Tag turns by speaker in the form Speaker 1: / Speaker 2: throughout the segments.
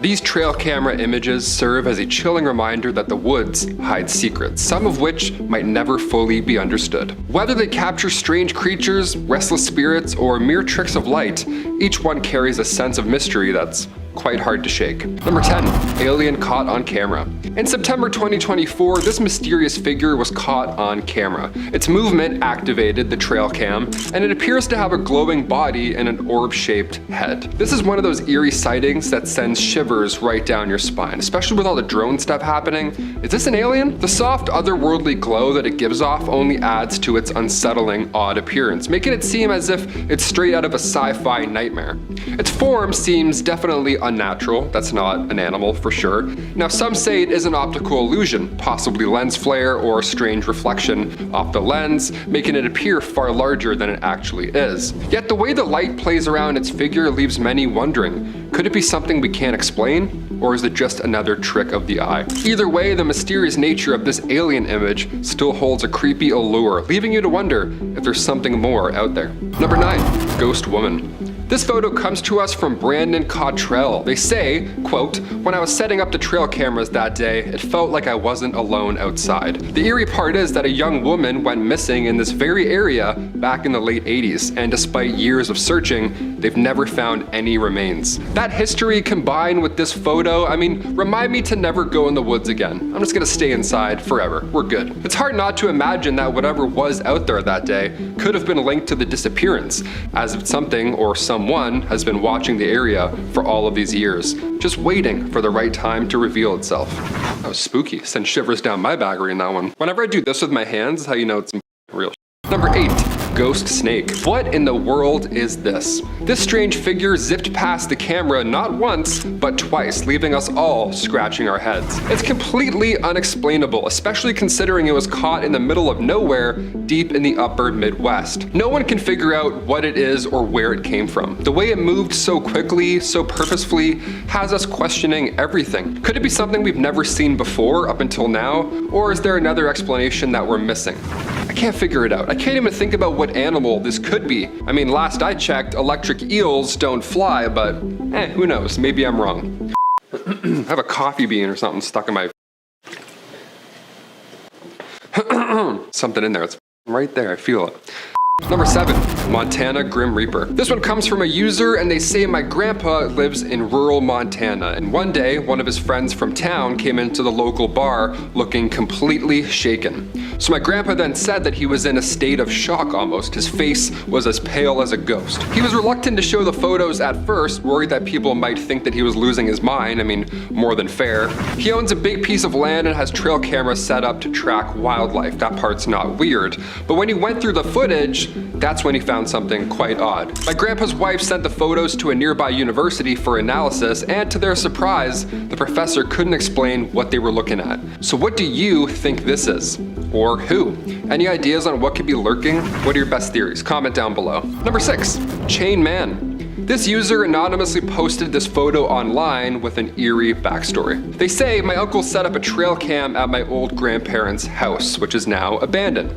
Speaker 1: These trail camera images serve as a chilling reminder that the woods hide secrets, some of which might never fully be understood. Whether they capture strange creatures, restless spirits, or mere tricks of light, each one carries a sense of mystery that's quite hard to shake. Number 10, alien caught on camera. In September 2024, this mysterious figure was caught on camera. Its movement activated the trail cam, and it appears to have a glowing body and an orb-shaped head. This is one of those eerie sightings that sends shivers right down your spine, especially with all the drone stuff happening. Is this an alien? The soft, otherworldly glow that it gives off only adds to its unsettling, odd appearance, making it seem as if it's straight out of a sci-fi nightmare. Its form seems definitely unnatural. That's not an animal for sure. Now, some say it is an optical illusion, possibly lens flare or a strange reflection off the lens, making it appear far larger than it actually is. Yet the way the light plays around its figure leaves many wondering, could it be something we can't explain? Or is it just another trick of the eye? Either way, the mysterious nature of this alien image still holds a creepy allure, leaving you to wonder if there's something more out there. Number 9, ghost woman. This photo comes to us from Brandon Cottrell. They say, quote, "When I was setting up the trail cameras that day, it felt like I wasn't alone outside." The eerie part is that a young woman went missing in this very area back in the late 80s, and despite years of searching, they've never found any remains. That history combined with this photo, remind me to never go in the woods again. I'm just gonna stay inside forever. We're good. It's hard not to imagine that whatever was out there that day could have been linked to the disappearance, as if something or someone has been watching the area for all of these years, just waiting for the right time to reveal itself. That was spooky. Sent shivers down my back reading that one. Whenever I do this with my hands, how you know it's real. Number 8, ghost snake. What in the world is this? This strange figure zipped past the camera not once, but twice, leaving us all scratching our heads. It's completely unexplainable, especially considering it was caught in the middle of nowhere, deep in the upper Midwest. No one can figure out what it is or where it came from. The way it moved so quickly, so purposefully, has us questioning everything. Could it be something we've never seen before up until now? Or is there another explanation that we're missing? I can't figure it out. I can't even think about what animal this could be. Last I checked, electric eels don't fly, but who knows? Maybe I'm wrong. I have a coffee bean or something stuck in my... something in there. It's right there. I feel it. Number 7, Montana Grim Reaper. This one comes from a user, and they say, "My grandpa lives in rural Montana, and one day one of his friends from town came into the local bar looking completely shaken. So my grandpa then said that he was in a state of shock almost. His face was as pale as a ghost. He was reluctant to show the photos at first, worried that people might think that he was losing his mind. More than fair. He owns a big piece of land and has trail cameras set up to track wildlife. That part's not weird. But when he went through the footage, that's when he found something quite odd. My grandpa's wife sent the photos to a nearby university for analysis, and to their surprise, the professor couldn't explain what they were looking at. So what do you think this is? Or who? Any ideas on what could be lurking? What are your best theories? Comment down below. Number 6, Chain Man. This user anonymously posted this photo online with an eerie backstory. They say, "My uncle set up a trail cam at my old grandparents' house, which is now abandoned."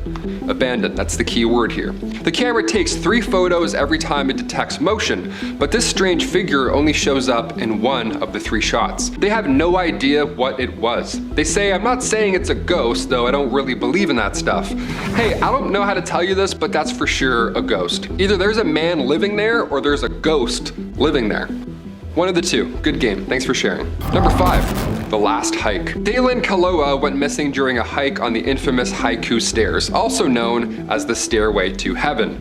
Speaker 1: Abandoned, that's the key word here. The camera takes 3 photos every time it detects motion, but this strange figure only shows up in 1 of the 3 shots. They have no idea what it was. They say, "I'm not saying it's a ghost, though I don't really believe in that stuff. Hey, I don't know how to tell you this, but that's for sure a ghost. Either there's a man living there or there's a ghost living there. One of the two. Good game. Thanks for sharing." Number 5, the last hike. Dalen Kaloa went missing during a hike on the infamous Haiku Stairs, also known as the Stairway to Heaven.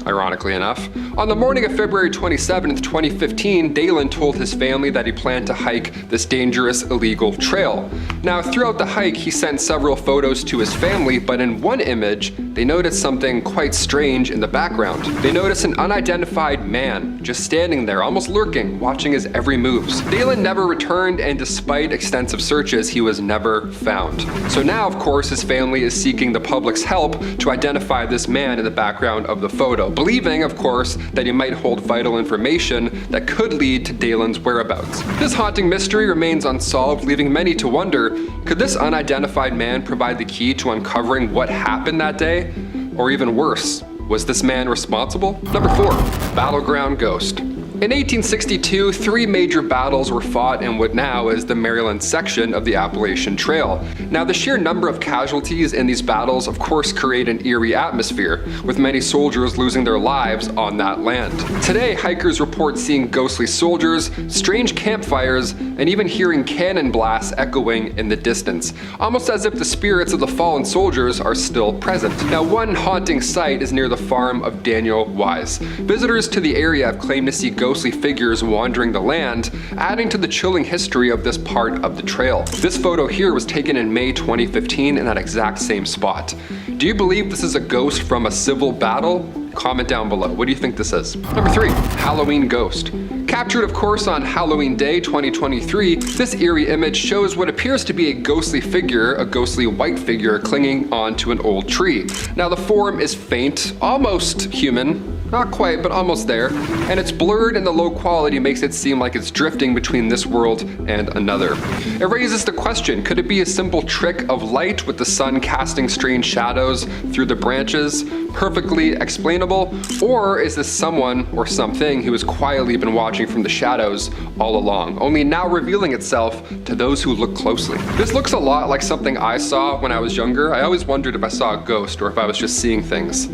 Speaker 1: Ironically enough. On the morning of February 27th, 2015, Dalen told his family that he planned to hike this dangerous illegal trail. Now, throughout the hike, he sent several photos to his family, but in one image, they noticed something quite strange in the background. They noticed an unidentified man just standing there, almost lurking, watching his every moves. Dalen never returned, and despite extensive searches, he was never found. So now, of course, his family is seeking the public's help to identify this man in the background of the photo, believing, of course, that he might hold vital information that could lead to Dalen's whereabouts. This haunting mystery remains unsolved, leaving many to wonder, could this unidentified man provide the key to uncovering what happened that day? Or even worse, was this man responsible? Number 4, Battleground Ghost. In 1862, 3 major battles were fought in what now is the Maryland section of the Appalachian Trail. Now, the sheer number of casualties in these battles of course create an eerie atmosphere, with many soldiers losing their lives on that land. Today, hikers report seeing ghostly soldiers, strange campfires, and even hearing cannon blasts echoing in the distance, almost as if the spirits of the fallen soldiers are still present. Now, one haunting site is near the farm of Daniel Wise. Visitors to the area have claimed to see ghostly figures wandering the land, adding to the chilling history of this part of the trail. This photo here was taken in May 2015 in that exact same spot. Do you believe this is a ghost from a civil battle? Comment down below. What do you think this is? Number 3, Halloween ghost. Captured, of course, on Halloween Day 2023, this eerie image shows what appears to be a ghostly figure, a ghostly white figure clinging onto an old tree. Now, the form is faint, almost human. Not quite, but almost there, and it's blurred and the low quality makes it seem like it's drifting between this world and another. It raises the question, could it be a simple trick of light with the sun casting strange shadows through the branches? Perfectly explainable? Or is this someone or something who has quietly been watching from the shadows all along, only now revealing itself to those who look closely? This looks a lot like something I saw when I was younger. I always wondered if I saw a ghost or if I was just seeing things.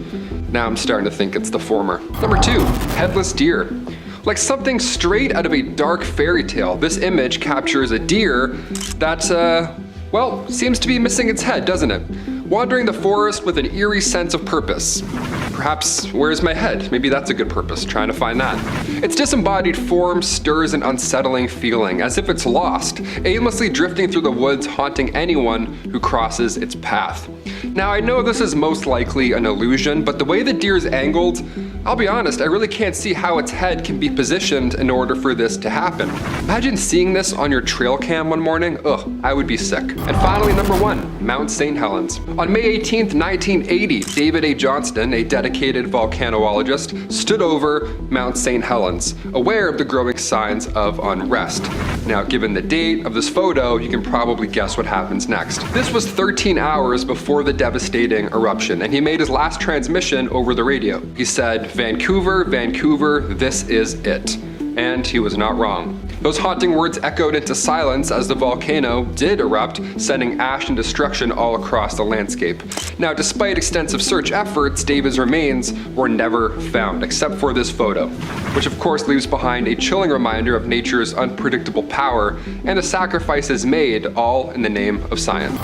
Speaker 1: Now I'm starting to think it's the former. Number 2, headless deer. Like something straight out of a dark fairy tale, this image captures a deer that, well, seems to be missing its head, doesn't it? Wandering the forest with an eerie sense of purpose. Perhaps, where's my head? Maybe that's a good purpose, trying to find that. Its disembodied form stirs an unsettling feeling, as if it's lost, aimlessly drifting through the woods, haunting anyone who crosses its path. Now, I know this is most likely an illusion, but the way the deer's angled, I'll be honest, I really can't see how its head can be positioned in order for this to happen. Imagine seeing this on your trail cam one morning. Ugh, I would be sick. And finally, number 1, Mount St. Helens. On May 18th, 1980, David A. Johnston, a dedicated volcanologist, stood over Mount St. Helens, aware of the growing signs of unrest. Now, given the date of this photo, you can probably guess what happens next. This was 13 hours before the devastating eruption, and he made his last transmission over the radio. He said, "Vancouver, Vancouver, this is it." And he was not wrong. Those haunting words echoed into silence as the volcano did erupt, sending ash and destruction all across the landscape. Now, despite extensive search efforts, David's remains were never found, except for this photo, which of course leaves behind a chilling reminder of nature's unpredictable power and the sacrifices made, all in the name of science.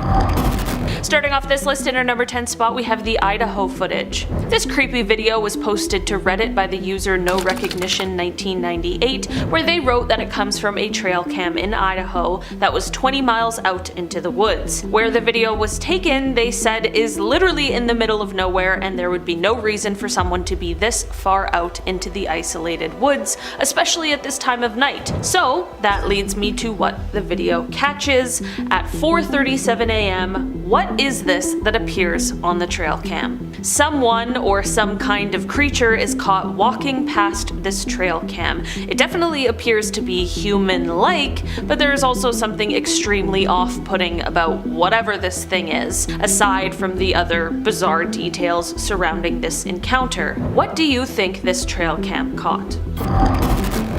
Speaker 2: Starting off this list in our number 10 spot, we have the Idaho footage. This creepy video was posted to Reddit by the user No Recognition 1998, where they wrote that it comes from a trail cam in Idaho that was 20 miles out into the woods. Where the video was taken, they said, is literally in the middle of nowhere, and there would be no reason for someone to be this far out into the isolated woods, especially at this time of night. So that leads me to what the video catches. At 4:37 a.m., what is this that appears on the trail cam? Someone or some kind of creature is caught walking past this trail cam. It definitely appears to be human-like, but there is also something extremely off-putting about whatever this thing is, aside from the other bizarre details surrounding this encounter. What do you think this trail cam caught?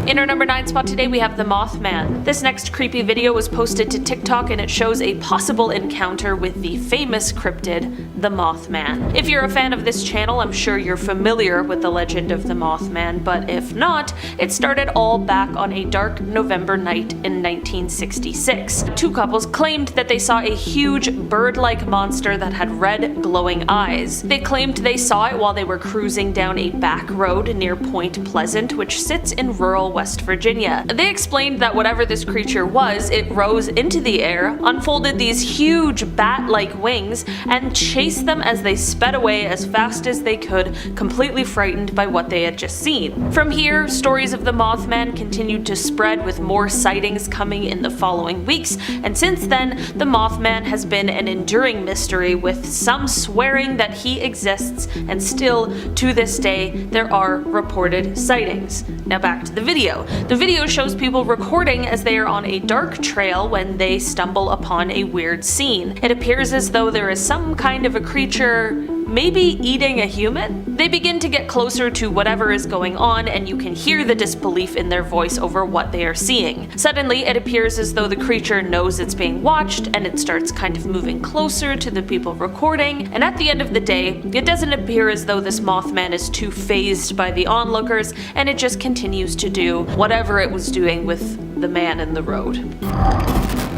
Speaker 2: In our number 9 spot today, we have the Mothman. This next creepy video was posted to TikTok, and it shows a possible encounter with the famous cryptid, the Mothman. If you're a fan of this channel, I'm sure you're familiar with the legend of the Mothman, but if not, it started all back on a dark November night in 1966. Two couples claimed that they saw a huge bird-like monster that had red, glowing eyes. They claimed they saw it while they were cruising down a back road near Point Pleasant, which sits in rural West Virginia. They explained that whatever this creature was, it rose into the air, unfolded these huge bat-like wings, and chased them as they sped away as fast as they could, completely frightened by what they had just seen. From here, stories of the Mothman continued to spread, with more sightings coming in the following weeks, and since then, the Mothman has been an enduring mystery, with some swearing that he exists, and still, to this day, there are reported sightings. Now back to the video. The video shows people recording as they are on a dark trail when they stumble upon a weird scene. It appears as though there is some kind of a creature maybe eating a human? They begin to get closer to whatever is going on, and you can hear the disbelief in their voice over what they are seeing. Suddenly, it appears as though the creature knows it's being watched, and it starts kind of moving closer to the people recording, and at the end of the day, it doesn't appear as though this Mothman is too fazed by the onlookers, and it just continues to do whatever it was doing with the man in the road.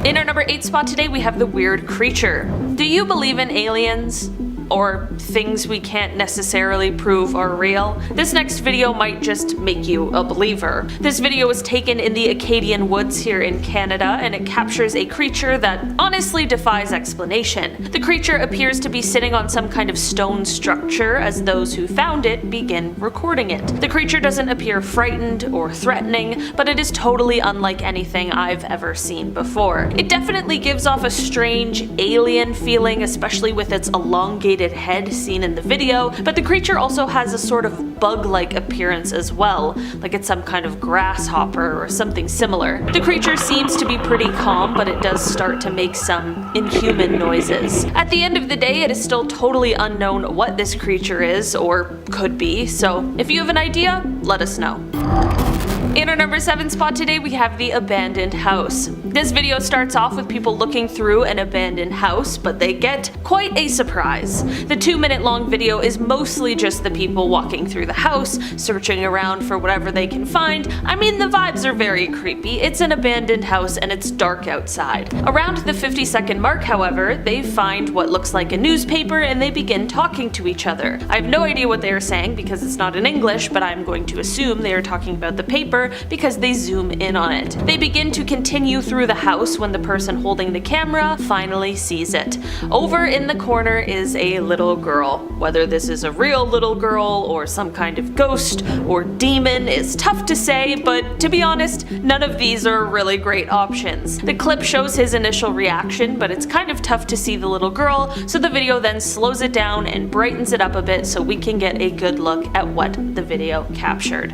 Speaker 2: In our number 8 spot today, we have the weird creature. Do you believe in aliens? Or things we can't necessarily prove are real? This next video might just make you a believer. This video was taken in the Acadian woods here in Canada, and it captures a creature that honestly defies explanation. The creature appears to be sitting on some kind of stone structure as those who found it begin recording it. The creature doesn't appear frightened or threatening, but it is totally unlike anything I've ever seen before. It definitely gives off a strange alien feeling, especially with its elongated head seen in the video, but the creature also has a sort of bug-like appearance as well, like it's some kind of grasshopper or something similar. The creature seems to be pretty calm, but it does start to make some inhuman noises. At the end of the day, it is still totally unknown what this creature is, or could be, so if you have an idea, let us know. In our number 7 spot today, we have the abandoned house. This video starts off with people looking through an abandoned house, but they get quite a surprise. The 2-minute long video is mostly just the people walking through the house, searching around for whatever they can find. I mean, the vibes are very creepy. It's an abandoned house and it's dark outside. Around the 50-second mark, however, they find what looks like a newspaper and they begin talking to each other. I have no idea what they are saying because it's not in English, but I'm going to assume they are talking about the paper because they zoom in on it. They begin to continue through the house when the person holding the camera finally sees it. Over in the corner is a little girl. Whether this is a real little girl or some kind of ghost or demon is tough to say, but to be honest, none of these are really great options. The clip shows his initial reaction, but it's kind of tough to see the little girl, so the video then slows it down and brightens it up a bit so we can get a good look at what the video captured.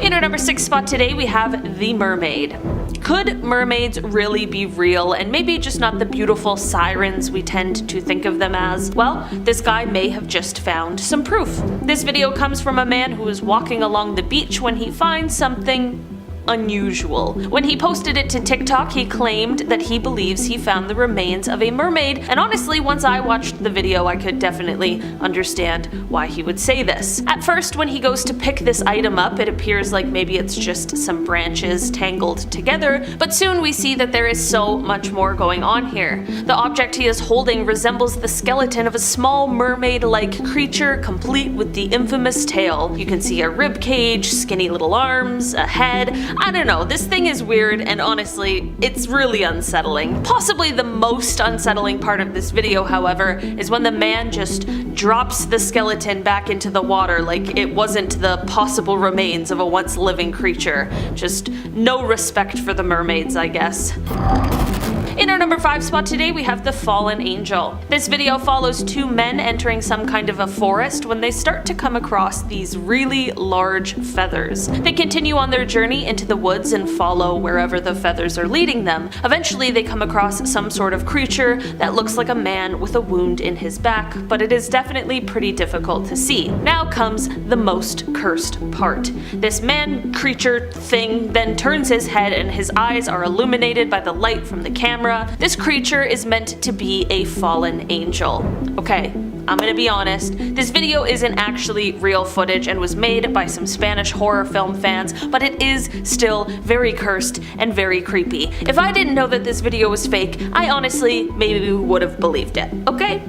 Speaker 2: In our number 6 spot today, we have the Mermaid. Could mermaids really be real, and maybe just not the beautiful sirens we tend to think of them as? Well, this guy may have just found some proof. This video comes from a man who is walking along the beach when he finds something unusual. When he posted it to TikTok, he claimed that he believes he found the remains of a mermaid, and honestly, once I watched the video, I could definitely understand why he would say this. At first, when he goes to pick this item up, it appears like maybe it's just some branches tangled together, but soon we see that there is so much more going on here. The object he is holding resembles the skeleton of a small mermaid-like creature, complete with the infamous tail. You can see a rib cage, skinny little arms, a head. I don't know, this thing is weird, and honestly, it's really unsettling. Possibly the most unsettling part of this video, however, is when the man just drops the skeleton back into the water like it wasn't the possible remains of a once living creature. Just no respect for the mermaids, I guess. In our number 5 spot today, we have the fallen angel. This video follows 2 men entering some kind of a forest when they start to come across these really large feathers. They continue on their journey into the woods and follow wherever the feathers are leading them. Eventually, they come across some sort of creature that looks like a man with a wound in his back, but it is definitely pretty difficult to see. Now comes the most cursed part. This man creature thing then turns his head and his eyes are illuminated by the light from the camera. This creature is meant to be a fallen angel. Okay, I'm gonna be honest, this video isn't actually real footage and was made by some Spanish horror film fans, but it is still very cursed and very creepy. If I didn't know that this video was fake, I honestly maybe would have believed it, okay?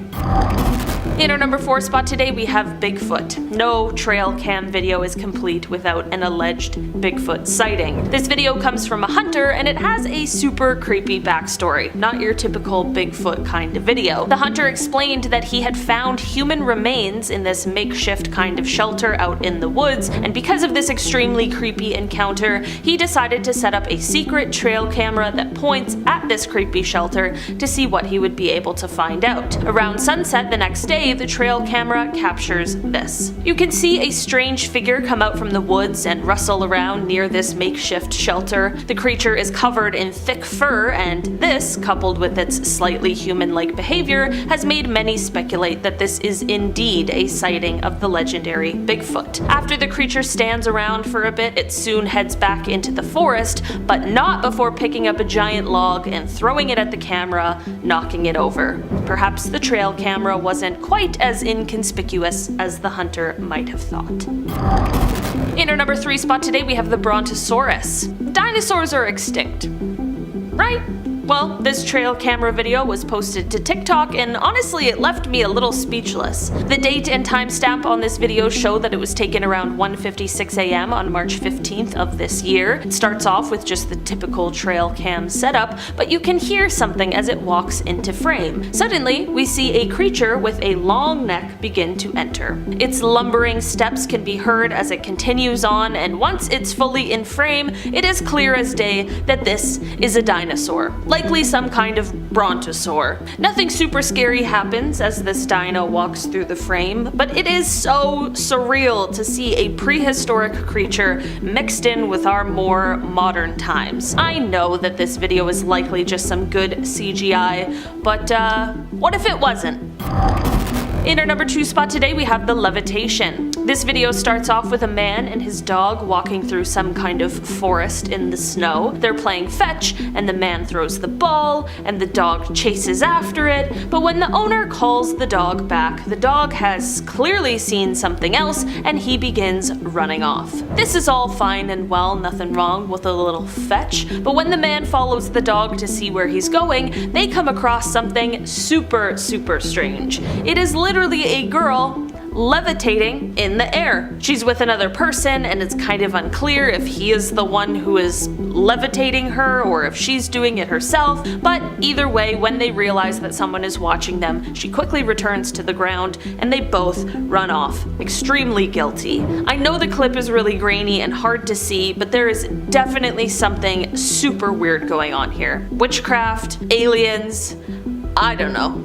Speaker 2: In our number 4 spot today, we have Bigfoot. No trail cam video is complete without an alleged Bigfoot sighting. This video comes from a hunter and it has a super creepy backstory, not your typical Bigfoot kind of video. The hunter explained that he had found human remains in this makeshift kind of shelter out in the woods, and because of this extremely creepy encounter, he decided to set up a secret trail camera that points at this creepy shelter to see what he would be able to find out. Around sunset the next day, day, the trail camera captures this. You can see a strange figure come out from the woods and rustle around near this makeshift shelter. The creature is covered in thick fur, and this, coupled with its slightly human-like behavior, has made many speculate that this is indeed a sighting of the legendary Bigfoot. After the creature stands around for a bit, it soon heads back into the forest, but not before picking up a giant log and throwing it at the camera, knocking it over. Perhaps the trail camera wasn't quite as inconspicuous as the hunter might have thought. In our number 3 spot today, we have the Brontosaurus. Dinosaurs are extinct, right? Well, this trail camera video was posted to TikTok, and honestly it left me a little speechless. The date and timestamp on this video show that it was taken around 1:56 a.m. on March 15th of this year. It starts off with just the typical trail cam setup, but you can hear something as it walks into frame. Suddenly, we see a creature with a long neck begin to enter. Its lumbering steps can be heard as it continues on, and once it's fully in frame, it is clear as day that this is a dinosaur. Likely some kind of brontosaur. Nothing super scary happens as this dino walks through the frame, but it is so surreal to see a prehistoric creature mixed in with our more modern times. I know that this video is likely just some good CGI, but what if it wasn't? In our number 2 spot today, we have the levitation. This video starts off with a man and his dog walking through some kind of forest in the snow. They're playing fetch, and the man throws the ball, and the dog chases after it, but when the owner calls the dog back, the dog has clearly seen something else, and he begins running off. This is all fine and well, nothing wrong with a little fetch, but when the man follows the dog to see where he's going, they come across something super strange. It is literally a girl levitating in the air. She's with another person, and it's kind of unclear if he is the one who is levitating her or if she's doing it herself, but either way, when they realize that someone is watching them, she quickly returns to the ground and they both run off, extremely guilty. I know the clip is really grainy and hard to see, but there is definitely something super weird going on here. Witchcraft, aliens, I don't know.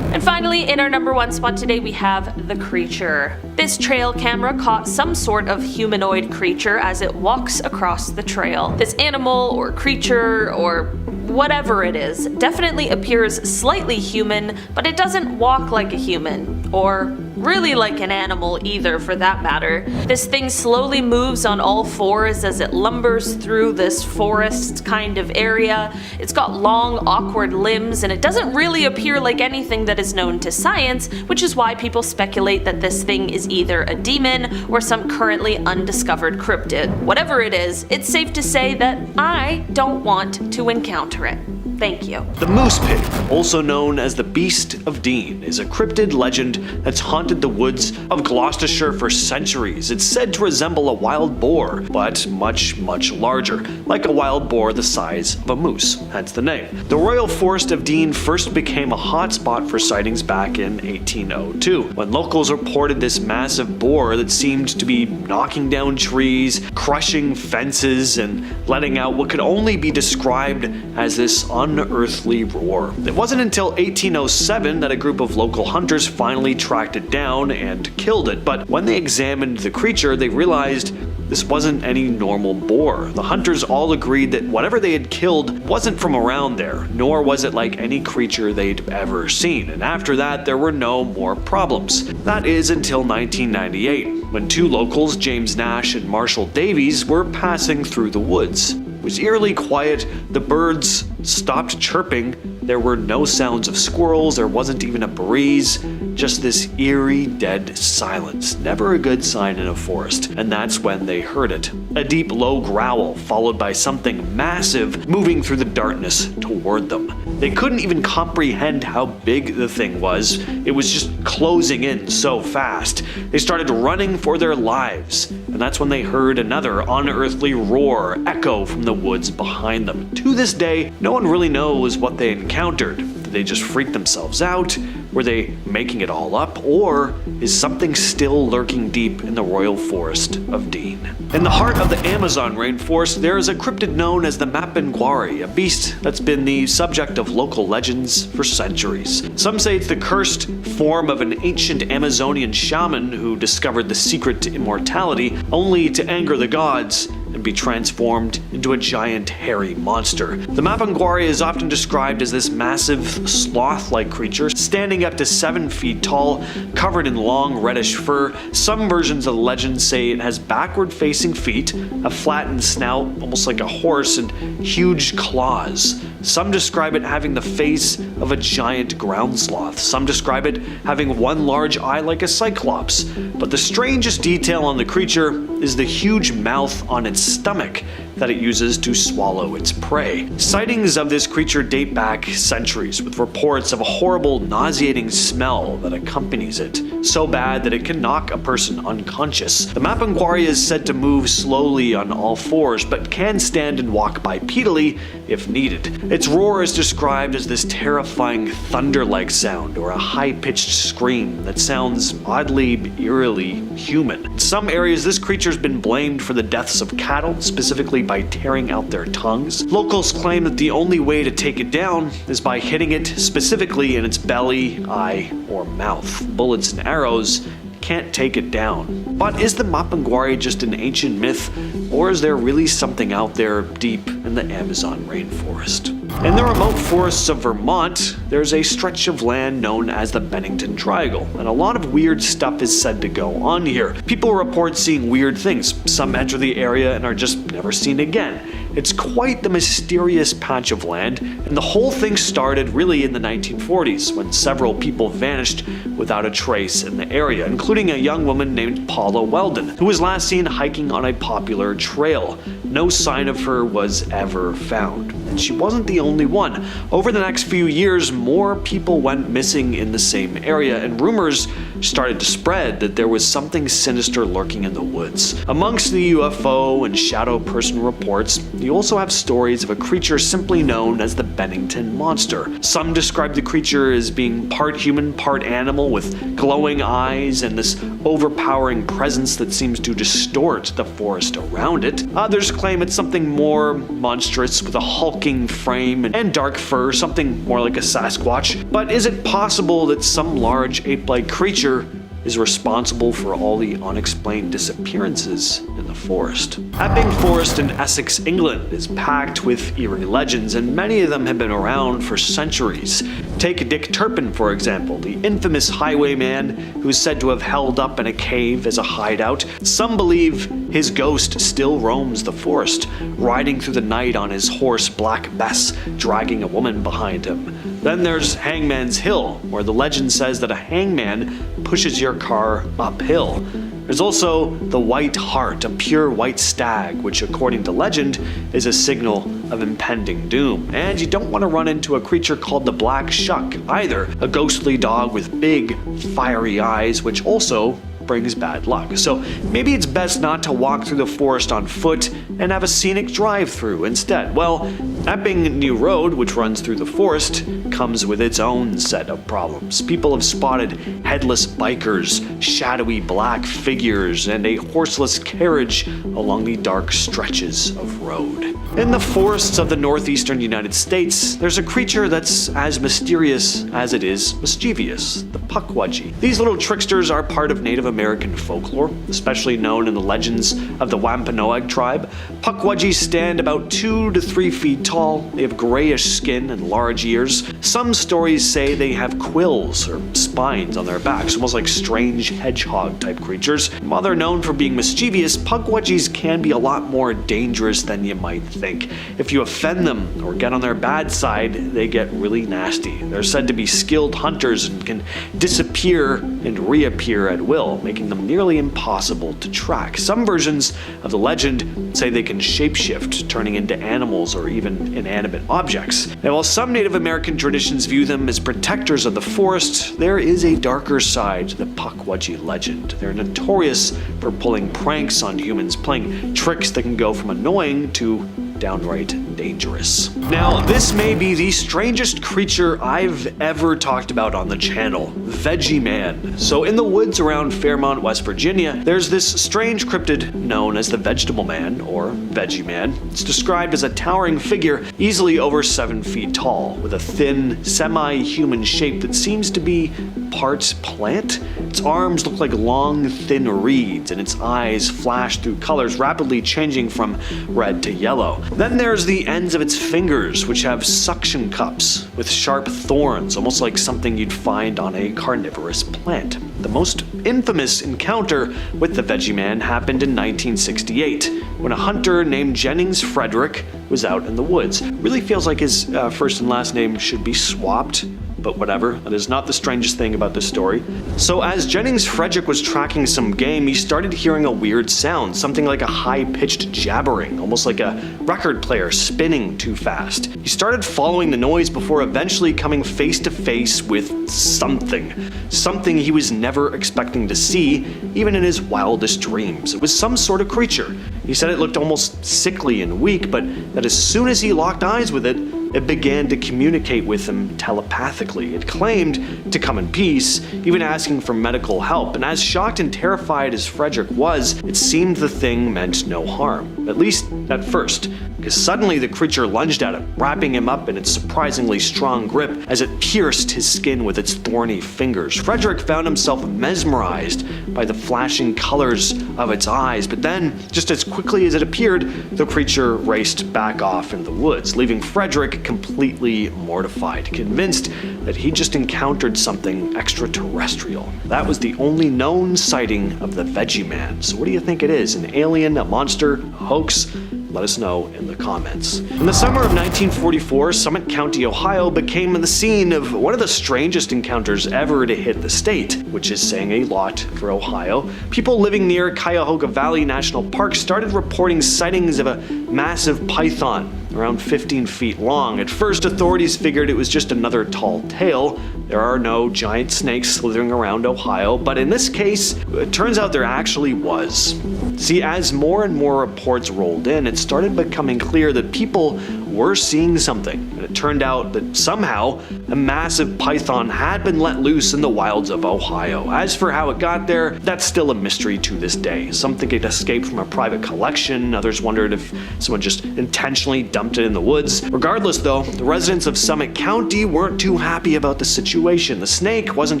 Speaker 2: And finally, in our number 1 spot today, we have the creature. This trail camera caught some sort of humanoid creature as it walks across the trail. This animal or creature or whatever it is definitely appears slightly human, but it doesn't walk like a human, or really like an animal either for that matter. This thing slowly moves on all fours as it lumbers through this forest kind of area. It's got long, awkward limbs, and it doesn't really appear like anything that is known to science, which is why people speculate that this thing is either a demon or some currently undiscovered cryptid. Whatever it is, it's safe to say that I don't want to encounter it. Thank you.
Speaker 3: The Moose Pig, also known as the Beast of Dean, is a cryptid legend that's haunted the woods of Gloucestershire for centuries. It's said to resemble a wild boar, but much larger, like a wild boar the size of a moose, hence the name. The Royal Forest of Dean first became a hotspot for sightings back in 1802, when locals reported this massive boar that seemed to be knocking down trees, crushing fences, and letting out what could only be described as this unearthly roar. It wasn't until 1807 that a group of local hunters finally tracked it down and killed it, but when they examined the creature, they realized this wasn't any normal boar. The hunters all agreed that whatever they had killed wasn't from around there, nor was it like any creature they'd ever seen, and after that there were no more problems. That is until 1998, when 2 locals, James Nash and Marshall Davies, were passing through the woods. It was eerily quiet, the birds stopped chirping, there were no sounds of squirrels, there wasn't even a breeze, just this eerie, dead silence. Never a good sign in a forest, and that's when they heard it. A deep, low growl, followed by something massive moving through the darkness toward them. They couldn't even comprehend how big the thing was. It was just closing in so fast. They started running for their lives, and that's when they heard another unearthly roar echo from the woods behind them. To this day, no one really knows what they encountered. Did they just freak themselves out? Were they making it all up, or is something still lurking deep in the royal forest of Dean? In the heart of the Amazon rainforest, there is a cryptid known as the Mapanguari, a beast that's been the subject of local legends for centuries. Some say it's the cursed form of an ancient Amazonian shaman who discovered the secret to immortality, only to anger the gods and be transformed into a giant hairy monster. The Mapanguari is often described as this massive sloth-like creature, standing up to 7 feet tall, covered in long reddish fur. Some versions of the legend say it has backward-facing feet, a flattened snout, almost like a horse, and huge claws. Some describe it having the face of a giant ground sloth. Some describe it having one large eye like a cyclops. But the strangest detail on the creature is the huge mouth on its stomach that it uses to swallow its prey. Sightings of this creature date back centuries, with reports of a horrible, nauseating smell that accompanies it, so bad that it can knock a person unconscious. The Mapanguari is said to move slowly on all fours, but can stand and walk bipedally if needed. Its roar is described as this terrifying thunder-like sound, or a high-pitched scream that sounds oddly, eerily human. In some areas, this creature's been blamed for the deaths of cattle, specifically by tearing out their tongues. Locals claim that the only way to take it down is by hitting it specifically in its belly, eye, or mouth. Bullets and arrows can't take it down. But is the Mapanguari just an ancient myth, or is there really something out there deep in the Amazon rainforest? In the remote forests of Vermont, there's a stretch of land known as the Bennington Triangle, and a lot of weird stuff is said to go on here. People report seeing weird things. Some enter the area and are just never seen again. It's quite the mysterious patch of land, and the whole thing started really in the 1940s, when several people vanished without a trace in the area, including a young woman named Paula Weldon, who was last seen hiking on a popular trail. No sign of her was ever found. And she wasn't the only one. Over the next few years, more people went missing in the same area, and rumors started to spread that there was something sinister lurking in the woods. Amongst the UFO and shadow person reports, you also have stories of a creature simply known as the Bennington Monster. Some describe the creature as being part human, part animal, with glowing eyes and this overpowering presence that seems to distort the forest around it. Others claim it's something more monstrous, with a hulking frame and dark fur, something more like a Sasquatch. But is it possible that some large ape-like creature is responsible for all the unexplained disappearances in the forest? Epping Forest in Essex, England is packed with eerie legends, and many of them have been around for centuries. Take Dick Turpin, for example, the infamous highwayman who is said to have held up in a cave as a hideout. Some believe his ghost still roams the forest, riding through the night on his horse Black Bess, dragging a woman behind him. Then there's Hangman's Hill, where the legend says that a hangman pushes your car uphill. There's also the White Hart, a pure white stag, which according to legend is a signal of impending doom. And you don't want to run into a creature called the Black Shuck either, a ghostly dog with big, fiery eyes, which also brings bad luck. So maybe it's best not to walk through the forest on foot and have a scenic drive-through instead. Well, Epping New Road, which runs through the forest, comes with its own set of problems. People have spotted headless bikers, shadowy black figures, and a horseless carriage along the dark stretches of road. In the forests of the northeastern United States, there's a creature that's as mysterious as it is mischievous, the Puckwudji. These little tricksters are part of Native American folklore, especially known in the legends of the Wampanoag tribe. Puckwudjis stand about 2 to 3 feet tall. They have grayish skin and large ears. Some stories say they have quills or spines on their backs, almost like strange hedgehog-type creatures. While they're known for being mischievous, Puckwudjis can be a lot more dangerous than you might think. If you offend them or get on their bad side, they get really nasty. They're said to be skilled hunters and can disappear and reappear at will, making them nearly impossible to track. Some versions of the legend say they can shapeshift, turning into animals or even inanimate objects. Now, while some Native American traditions view them as protectors of the forest, there is a darker side to the Puckwudji legend. They're notorious for pulling pranks on humans, playing tricks that can go from annoying to downright dangerous. Now, this may be the strangest creature I've ever talked about on the channel, Veggie Man. So in the woods around Fairmont, West Virginia, there's this strange cryptid known as the Vegetable Man, or Veggie Man. It's described as a towering figure easily over 7 feet tall, with a thin, semi-human shape that seems to be part plant. Its arms look like long, thin reeds, and its eyes flash through colors rapidly changing from red to yellow. Then there's the ends of its fingers, which have suction cups with sharp thorns, almost like something you'd find on a carnivorous plant. The most infamous encounter with the Veggie Man happened in 1968, when a hunter named Jennings Frederick was out in the woods. Really feels like his first and last name should be swapped, but whatever, that is not the strangest thing about this story. So as Jennings Frederick was tracking some game, he started hearing a weird sound, something like a high-pitched jabbering, almost like a record player spinning too fast. He started following the noise before eventually coming face to face with something he was never expecting to see, even in his wildest dreams. It was some sort of creature. He said it looked almost sickly and weak, but that as soon as he locked eyes with it, it began to communicate with him telepathically. It claimed to come in peace, even asking for medical help, and as shocked and terrified as Frederick was, it seemed the thing meant no harm, at least at first, because suddenly the creature lunged at him, wrapping him up in its surprisingly strong grip as it pierced his skin with its thorny fingers. Frederick found himself mesmerized by the flashing colors of its eyes, but then, just as quickly as it appeared, the creature raced back off in the woods, leaving Frederick completely mortified, convinced that he just encountered something extraterrestrial. That was the only known sighting of the Veggie Man. So what do you think it is? An alien, a monster, a hoax? Let us know in the comments. In the summer of 1944, Summit County, Ohio became the scene of one of the strangest encounters ever to hit the state, which is saying a lot for Ohio. People living near Cuyahoga Valley National Park started reporting sightings of a massive python around 15 feet long. At first, authorities figured it was just another tall tale. There are no giant snakes slithering around Ohio, but in this case, it turns out there actually was. See, as more and more reports rolled in, it started becoming clear that people were seeing something, and it turned out that somehow a massive python had been let loose in the wilds of Ohio. As for how it got there, that's still a mystery to this day. Some think it escaped from a private collection, others wondered if someone just intentionally dumped it in the woods. Regardless though, the residents of Summit County weren't too happy about the situation. The snake wasn't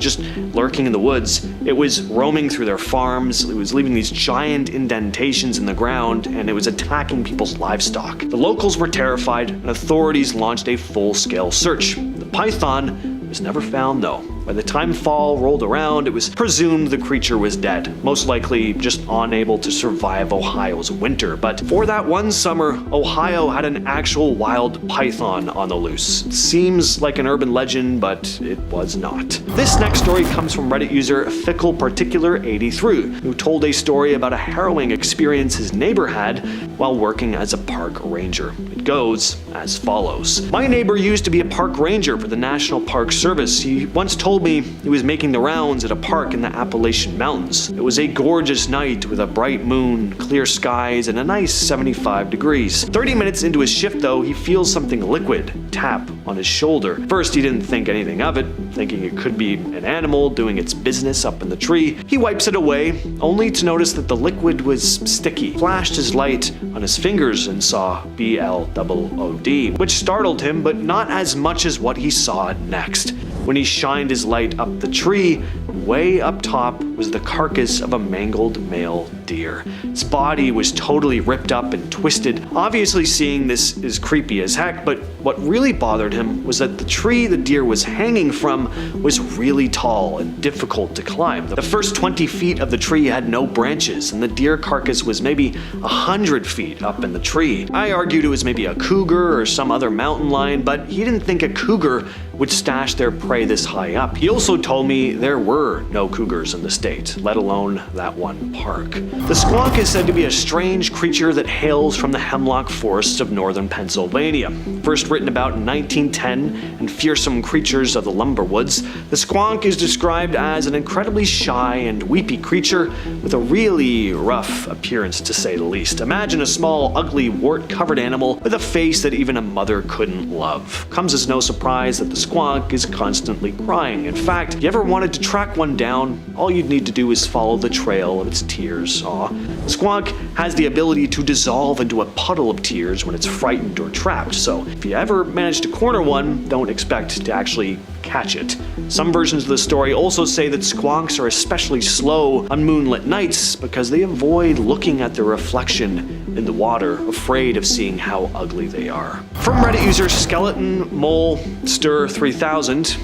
Speaker 3: just lurking in the woods, it was roaming through their farms, it was leaving these giant indentations in the ground, and it was attacking people's livestock. The locals were terrified, and authorities launched a full-scale search. The python was never found though. By the time fall rolled around, it was presumed the creature was dead, most likely just unable to survive Ohio's winter. But for that one summer, Ohio had an actual wild python on the loose. It seems like an urban legend, but it was not. This next story comes from Reddit user FickleParticular83, who told a story about a harrowing experience his neighbor had while working as a park ranger. It goes as follows. My neighbor used to be a park ranger for the National Park Service. He once told me he was making the rounds at a park in the Appalachian Mountains. It was a gorgeous night with a bright moon, clear skies, and a nice 75 degrees. 30 minutes into his shift though, he feels something liquid tap on his shoulder. First he didn't think anything of it, thinking it could be an animal doing its business up in the tree. He wipes it away, only to notice that the liquid was sticky. Flashed his light on his fingers and saw BLOOD, which startled him, but not as much as what he saw next. When he shined his light up the tree, way up top was the carcass of a mangled male deer. Its body was totally ripped up and twisted. Obviously seeing this is creepy as heck, but what really bothered him was that the tree the deer was hanging from was really tall and difficult to climb. The first 20 feet of the tree had no branches, and the deer carcass was maybe 100 feet up in the tree. I argued it was maybe a cougar or some other mountain lion, but he didn't think a cougar would stash their prey this high up. He also told me there were no cougars in the state, let alone that one park. The Squonk is said to be a strange creature that hails from the hemlock forests of northern Pennsylvania. First written about in 1910 in Fearsome Creatures of the Lumber Woods, the Squonk is described as an incredibly shy and weepy creature with a really rough appearance, to say the least. Imagine a small, ugly, wart-covered animal with a face that even a mother couldn't love. Comes as no surprise that the Squonk is constantly crying. In fact, if you ever wanted to track one down, all you'd need to do is follow the trail of its tears. The Squonk has the ability to dissolve into a puddle of tears when it's frightened or trapped, so if you ever manage to corner one, don't expect to actually catch it. Some versions of the story also say that Squonks are especially slow on moonlit nights because they avoid looking at their reflection in the water, afraid of seeing how ugly they are. From Reddit user Skeleton Mole Stir 3000,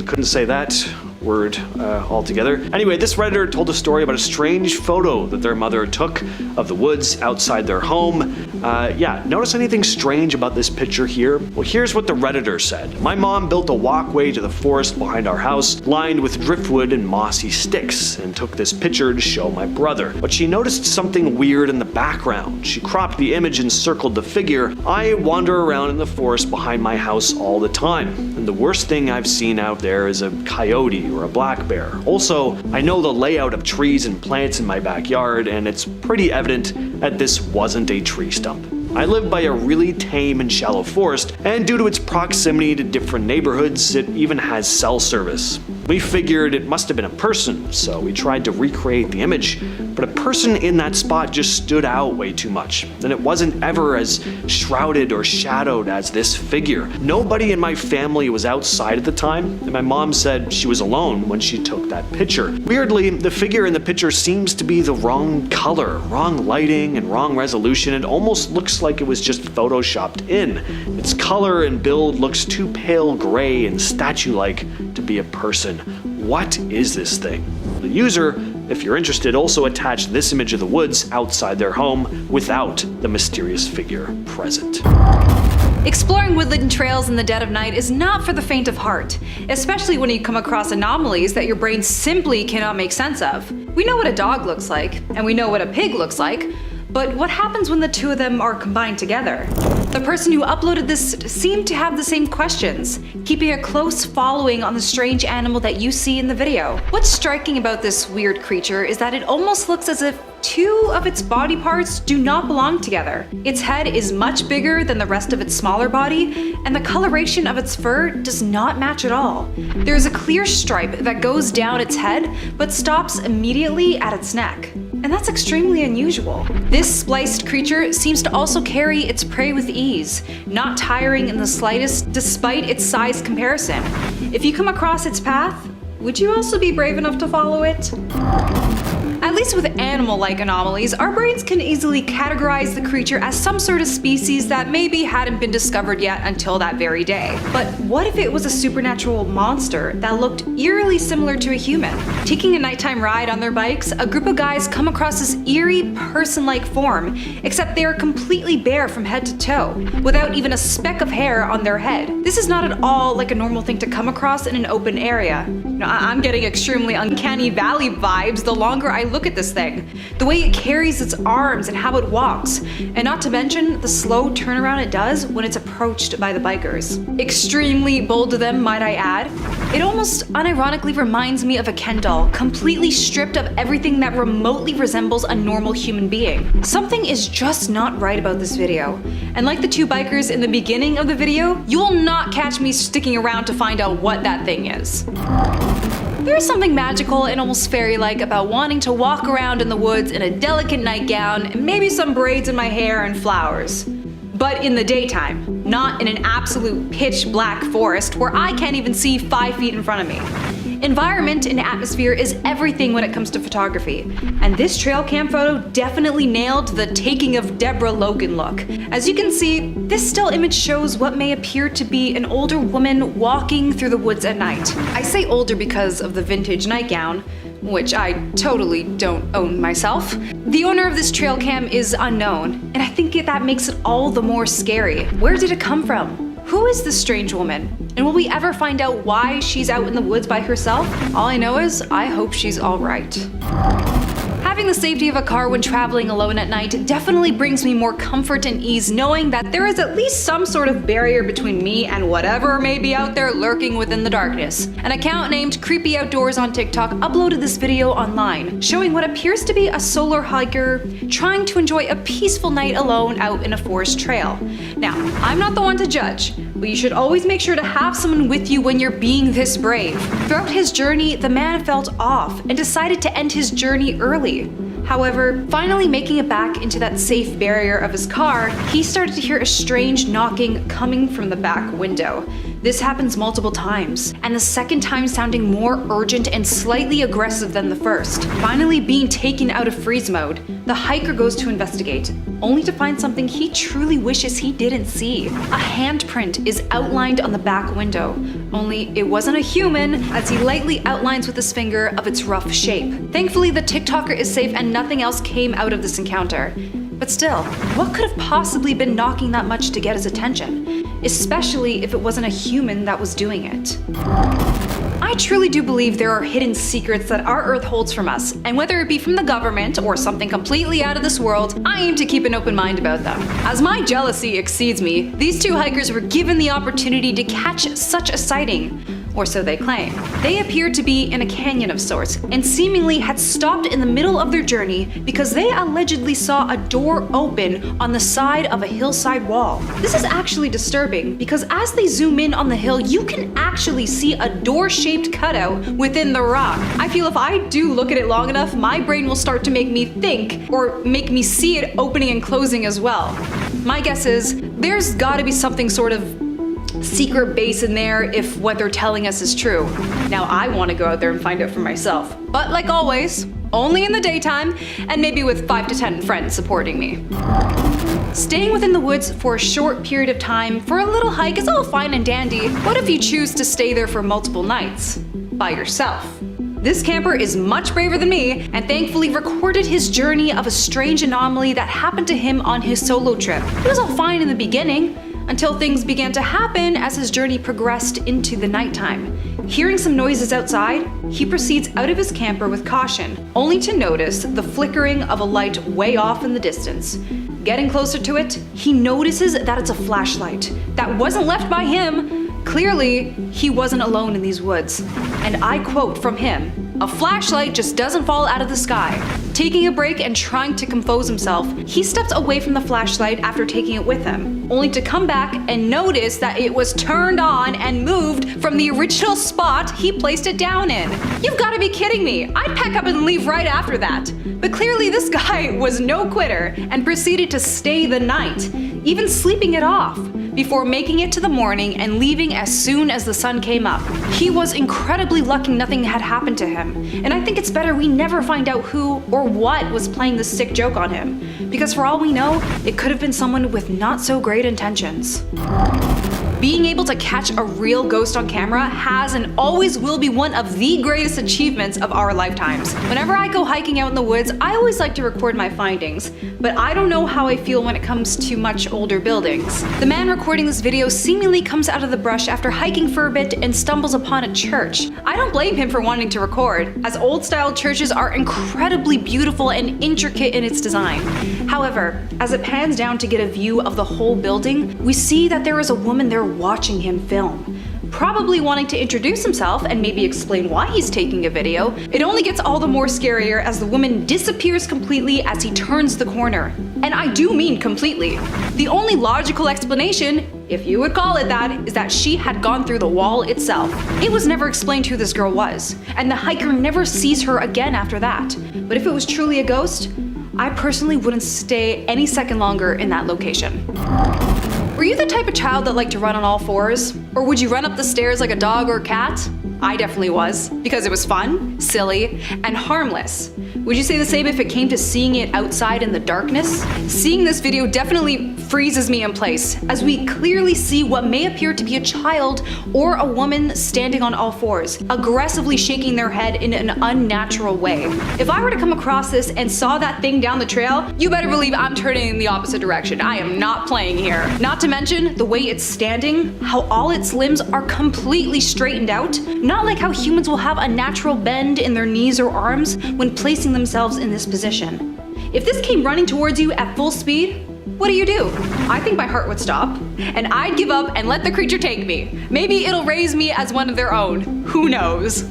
Speaker 3: couldn't say that word altogether. Anyway, this Redditor told a story about a strange photo that their mother took of the woods outside their home. Notice anything strange about this picture here? Well, here's what the Redditor said. My mom built a walkway to the forest behind our house, lined with driftwood and mossy sticks, and took this picture to show my brother. But she noticed something weird in the background. She cropped the image and circled the figure. I wander around in the forest behind my house all the time, and the worst thing I've seen out there is a coyote or a black bear. Also, I know the layout of trees and plants in my backyard, and it's pretty evident that this wasn't a tree stump. I live by a really tame and shallow forest, and due to its proximity to different neighborhoods, it even has cell service. We figured it must have been a person, so we tried to recreate the image, but a person in that spot just stood out way too much, and it wasn't ever as shrouded or shadowed as this figure. Nobody in my family was outside at the time, and my mom said she was alone when she took that picture. Weirdly, the figure in the picture seems to be the wrong color, wrong lighting, and wrong resolution. It almost looks like it was just photoshopped in. Its color and build looks too pale gray and statue-like to be a person. What is this thing? The user, if you're interested, also attached this image of the woods outside their home without the mysterious figure present.
Speaker 4: Exploring woodland trails in the dead of night is not for the faint of heart, especially when you come across anomalies that your brain simply cannot make sense of. We know what a dog looks like, and we know what a pig looks like, but what happens when the two of them are combined together? The person who uploaded this seemed to have the same questions, keeping a close following on the strange animal that you see in the video. What's striking about this weird creature is that it almost looks as if two of its body parts do not belong together. Its head is much bigger than the rest of its smaller body, and the coloration of its fur does not match at all. There is a clear stripe that goes down its head, but stops immediately at its neck. And that's extremely unusual. This spliced creature seems to also carry its prey with ease, not tiring in the slightest despite its size comparison. If you come across its path, would you also be brave enough to follow it? At least with animal-like anomalies, our brains can easily categorize the creature as some sort of species that maybe hadn't been discovered yet until that very day. But what if it was a supernatural monster that looked eerily similar to a human? Taking a nighttime ride on their bikes, a group of guys come across this eerie person-like form, except they are completely bare from head to toe, without even a speck of hair on their head. This is not at all like a normal thing to come across in an open area. I'm getting extremely uncanny valley vibes the longer I look at this thing. The way it carries its arms and how it walks, and not to mention the slow turnaround it does when it's approached by the bikers. Extremely bold of them, might I add. It almost unironically reminds me of a Ken doll, completely stripped of everything that remotely resembles a normal human being. Something is just not right about this video. And like the two bikers in the beginning of the video, you will not catch me sticking around to find out what that thing is. There is something magical and almost fairy-like about wanting to walk around in the woods in a delicate nightgown and maybe some braids in my hair and flowers. But in the daytime, not in an absolute pitch black forest where I can't even see 5 feet in front of me. Environment and atmosphere is everything when it comes to photography, and this trail cam photo definitely nailed the taking of Deborah Logan look. As you can see, this still image shows what may appear to be an older woman walking through the woods at night. I say older because of the vintage nightgown, which I totally don't own myself. The owner of this trail cam is unknown, and I think that makes it all the more scary. Where did it come from? Who is this strange woman? And will we ever find out why she's out in the woods by herself? All I know is I hope she's all right. Having Having the safety of a car when traveling alone at night definitely brings me more comfort and ease knowing that there is at least some sort of barrier between me and whatever may be out there lurking within the darkness. An account named Creepy Outdoors on TikTok uploaded this video online, showing what appears to be a solo hiker trying to enjoy a peaceful night alone out in a forest trail. Now, I'm not the one to judge, but you should always make sure to have someone with you when you're being this brave. Throughout his journey, the man felt off and decided to end his journey early. However, finally making it back into that safe barrier of his car, he started to hear a strange knocking coming from the back window. This happens multiple times, and the second time sounding more urgent and slightly aggressive than the first. Finally being taken out of freeze mode, the hiker goes to investigate, only to find something he truly wishes he didn't see. A handprint is outlined on the back window, only it wasn't a human, as he lightly outlines with his finger of its rough shape. Thankfully, the TikToker is safe and nothing else came out of this encounter. But still, what could have possibly been knocking that much to get his attention? Especially if it wasn't a human that was doing it. I truly do believe there are hidden secrets that our Earth holds from us, and whether it be from the government or something completely out of this world, I aim to keep an open mind about them. As my jealousy exceeds me, these two hikers were given the opportunity to catch such a sighting. Or so they claim. They appeared to be in a canyon of sorts, and seemingly had stopped in the middle of their journey because they allegedly saw a door open on the side of a hillside wall. This is actually disturbing because as they zoom in on the hill, you can actually see a door-shaped cutout within the rock. I feel if I do look at it long enough, my brain will start to make me think, or make me see it opening and closing as well. My guess is, there's gotta be something sort of secret base in there if what they're telling us is true. Now I want to go out there and find out for myself. But like always, only in the daytime, and maybe with 5 to 10 friends supporting me. Staying within the woods for a short period of time for a little hike is all fine and dandy. What if you choose to stay there for multiple nights? By yourself? This camper is much braver than me, and thankfully recorded his journey of a strange anomaly that happened to him on his solo trip. It was all fine in the beginning, until things began to happen as his journey progressed into the nighttime. Hearing some noises outside, he proceeds out of his camper with caution, only to notice the flickering of a light way off in the distance. Getting closer to it, he notices that it's a flashlight that wasn't left by him. Clearly, he wasn't alone in these woods. And I quote from him, "A flashlight just doesn't fall out of the sky." Taking a break and trying to compose himself, he steps away from the flashlight after taking it with him, only to come back and notice that it was turned on and moved from the original spot he placed it down in. You've got to be kidding me! I'd pack up and leave right after that. But clearly this guy was no quitter and proceeded to stay the night, even sleeping it off, before making it to the morning and leaving as soon as the sun came up. He was incredibly lucky nothing had happened to him, and I think it's better we never find out who or what was playing this sick joke on him, because for all we know, it could have been someone with not so great intentions. Being able to catch a real ghost on camera has and always will be one of the greatest achievements of our lifetimes. Whenever I go hiking out in the woods, I always like to record my findings, but I don't know how I feel when it comes to much older buildings. The man recording this video seemingly comes out of the brush after hiking for a bit and stumbles upon a church. I don't blame him for wanting to record, as old-style churches are incredibly beautiful and intricate in its design. However, as it pans down to get a view of the whole building, we see that there is a woman there watching him film. Probably wanting to introduce himself and maybe explain why he's taking a video. It only gets all the more scarier as the woman disappears completely as he turns the corner. And I do mean completely. The only logical explanation, if you would call it that, is that she had gone through the wall itself. It was never explained who this girl was, and the hiker never sees her again after that. But if it was truly a ghost, I personally wouldn't stay any second longer in that location. Were you the type of child that liked to run on all fours? Or would you run up the stairs like a dog or a cat? I definitely was, because it was fun, silly, and harmless. Would you say the same if it came to seeing it outside in the darkness? Seeing this video definitely freezes me in place as we clearly see what may appear to be a child or a woman standing on all fours, aggressively shaking their head in an unnatural way. If I were to come across this and saw that thing down the trail, you better believe I'm turning in the opposite direction. I am not playing here. Not to mention the way it's standing, how all its limbs are completely straightened out, not like how humans will have a natural bend in their knees or arms when placing themselves in this position. If this came running towards you at full speed, what do? I think my heart would stop, and I'd give up and let the creature take me. Maybe it'll raise me as one of their own. Who knows?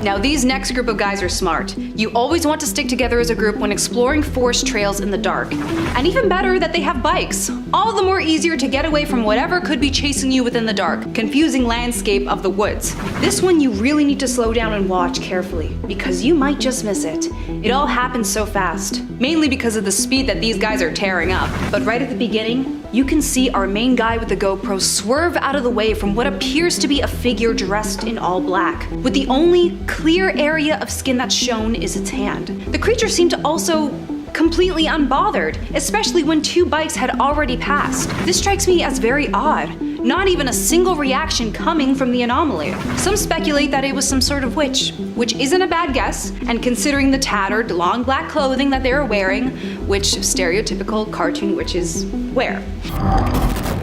Speaker 4: Now these next group of guys are smart. You always want to stick together as a group when exploring forest trails in the dark. And even better that they have bikes. All the more easier to get away from whatever could be chasing you within the dark, confusing landscape of the woods. This one you really need to slow down and watch carefully, because you might just miss it. It all happens so fast, mainly because of the speed that these guys are tearing up. But right at the beginning, you can see our main guy with the GoPro swerve out of the way from what appears to be a figure dressed in all black, with the only clear area of skin that's shown is its hand. The creature seemed to also completely unbothered, especially when two bikes had already passed. This strikes me as very odd. Not even a single reaction coming from the anomaly. Some speculate that it was some sort of witch, which isn't a bad guess, and considering the tattered, long black clothing that they were wearing, which stereotypical cartoon witches wear.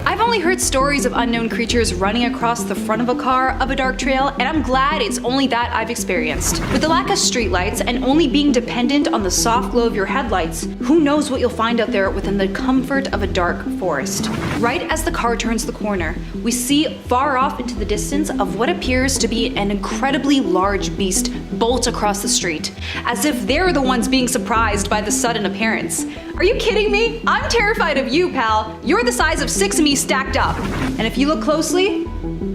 Speaker 4: I've only heard stories of unknown creatures running across the front of a car of a dark trail, and I'm glad it's only that I've experienced. With the lack of streetlights and only being dependent on the soft glow of your headlights, who knows what you'll find out there within the comfort of a dark forest. Right as the car turns the corner, we see far off into the distance of what appears to be an incredibly large beast bolt across the street, as if they're the ones being surprised by the sudden appearance. Are you kidding me? I'm terrified of you, pal. You're the size of 6 of me stacked up. And if you look closely,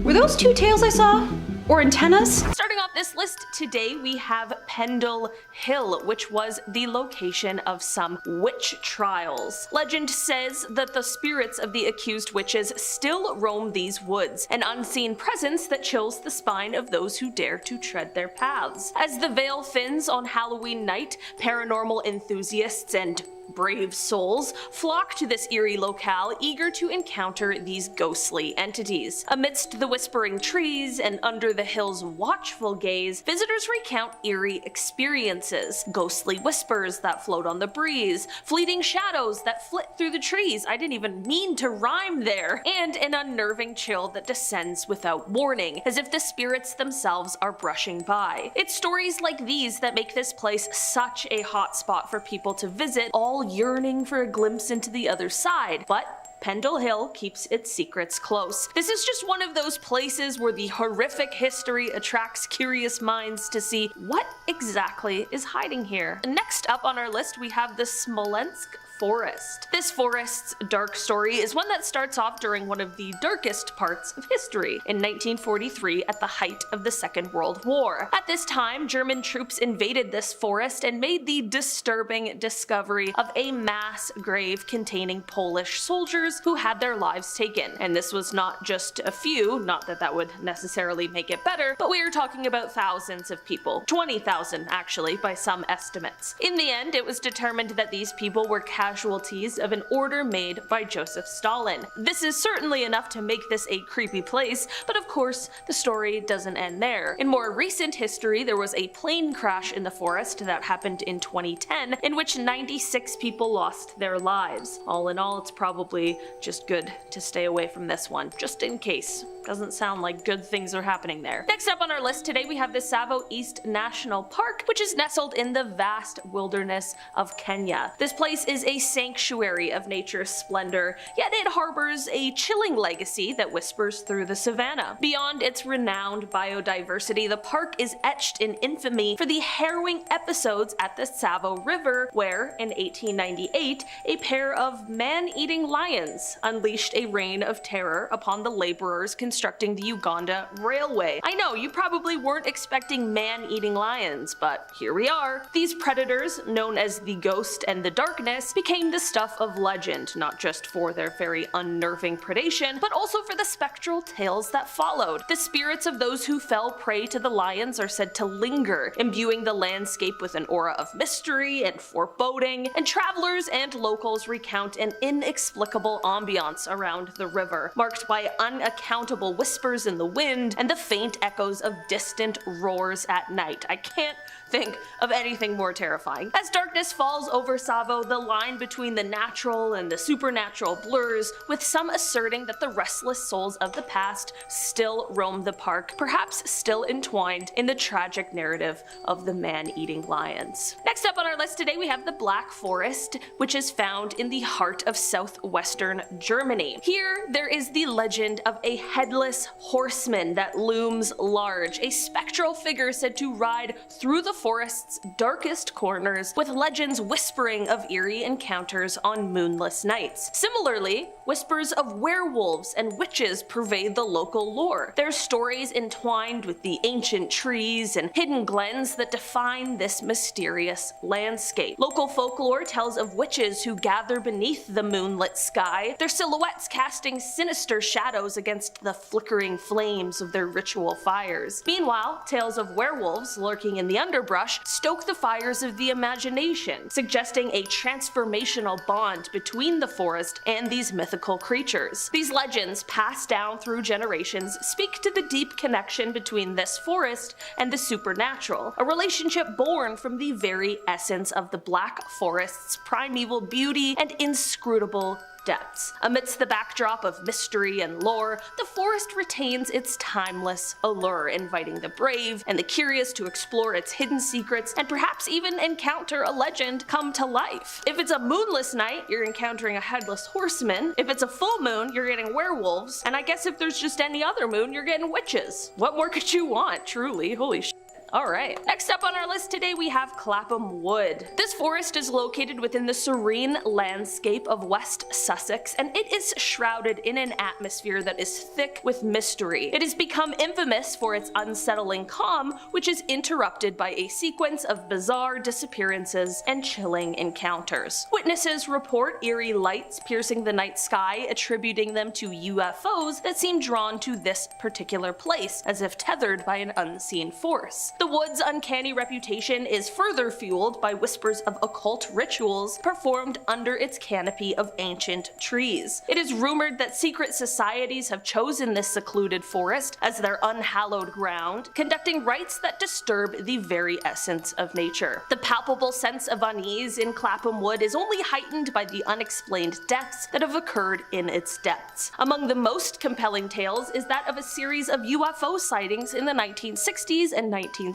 Speaker 4: were those two tails I saw? Or antennas?
Speaker 2: Starting off this list today, we have Pendle Hill, which was the location of some witch trials. Legend says that the spirits of the accused witches still roam these woods, an unseen presence that chills the spine of those who dare to tread their paths. As the veil thins on Halloween night, paranormal enthusiasts and brave souls flock to this eerie locale, eager to encounter these ghostly entities. Amidst the whispering trees and under the hill's watchful gaze, visitors recount eerie experiences. Ghostly whispers that float on the breeze, fleeting shadows that flit through the trees, I didn't even mean to rhyme there, and an unnerving chill that descends without warning, as if the spirits themselves are brushing by. It's stories like these that make this place such a hot spot for people to visit, all yearning for a glimpse into the other side. But Pendle Hill keeps its secrets close. This is just one of those places where the horrific history attracts curious minds to see what exactly is hiding here. Next up on our list, we have the Smolensk forest. This forest's dark story is one that starts off during one of the darkest parts of history, in 1943 at the height of the Second World War. At this time, German troops invaded this forest and made the disturbing discovery of a mass grave containing Polish soldiers who had their lives taken. And this was not just a few, not that that would necessarily make it better, but we are talking about thousands of people. 20,000 actually, by some estimates. In the end, it was determined that these people were casualties of an order made by Joseph Stalin. This is certainly enough to make this a creepy place, but of course, the story doesn't end there. In more recent history, there was a plane crash in the forest that happened in 2010, in which 96 people lost their lives. All in all, it's probably just good to stay away from this one, just in case. Doesn't sound like good things are happening there. Next up on our list today, we have the Tsavo East National Park, which is nestled in the vast wilderness of Kenya. This place is a sanctuary of nature's splendor, yet it harbors a chilling legacy that whispers through the savannah. Beyond its renowned biodiversity, the park is etched in infamy for the harrowing episodes at the Tsavo River, where, in 1898, a pair of man-eating lions unleashed a reign of terror upon the laborers constructing the Uganda Railway. I know, you probably weren't expecting man-eating lions, but here we are. These predators, known as the Ghost and the Darkness, became became the stuff of legend, not just for their very unnerving predation, but also for the spectral tales that followed. The spirits of those who fell prey to the lions are said to linger, imbuing the landscape with an aura of mystery and foreboding, and travelers and locals recount an inexplicable ambiance around the river, marked by unaccountable whispers in the wind and the faint echoes of distant roars at night. I can't think of anything more terrifying. As darkness falls over Savo, the line between the natural and the supernatural blurs, with some asserting that the restless souls of the past still roam the park, perhaps still entwined in the tragic narrative of the man-eating lions. Next up on our list today we have the Black Forest, which is found in the heart of southwestern Germany. Here there is the legend of a headless horseman that looms large, a spectral figure said to ride through the forest's darkest corners, with legends whispering of eerie encounters on moonless nights. Similarly, whispers of werewolves and witches pervade the local lore. There's stories entwined with the ancient trees and hidden glens that define this mysterious landscape. Local folklore tells of witches who gather beneath the moonlit sky, their silhouettes casting sinister shadows against the flickering flames of their ritual fires. Meanwhile, tales of werewolves lurking in the underbrush stoke the fires of the imagination, suggesting a transformational bond between the forest and these mythical creatures. These legends, passed down through generations, speak to the deep connection between this forest and the supernatural, a relationship born from the very essence of the Black Forest's primeval beauty and inscrutable depths. Amidst the backdrop of mystery and lore, the forest retains its timeless allure, inviting the brave and the curious to explore its hidden secrets and perhaps even encounter a legend come to life. If it's a moonless night, you're encountering a headless horseman. If it's a full moon, you're getting werewolves. And I guess if there's just any other moon, you're getting witches. What more could you want, truly? Holy shit. Alright, next up on our list today we have Clapham Wood. This forest is located within the serene landscape of West Sussex, and it is shrouded in an atmosphere that is thick with mystery. It has become infamous for its unsettling calm, which is interrupted by a sequence of bizarre disappearances and chilling encounters. Witnesses report eerie lights piercing the night sky, attributing them to UFOs that seem drawn to this particular place, as if tethered by an unseen force. The wood's uncanny reputation is further fueled by whispers of occult rituals performed under its canopy of ancient trees. It is rumored that secret societies have chosen this secluded forest as their unhallowed ground, conducting rites that disturb the very essence of nature. The palpable sense of unease in Clapham Wood is only heightened by the unexplained deaths that have occurred in its depths. Among the most compelling tales is that of a series of UFO sightings in the 1960s and 1970s,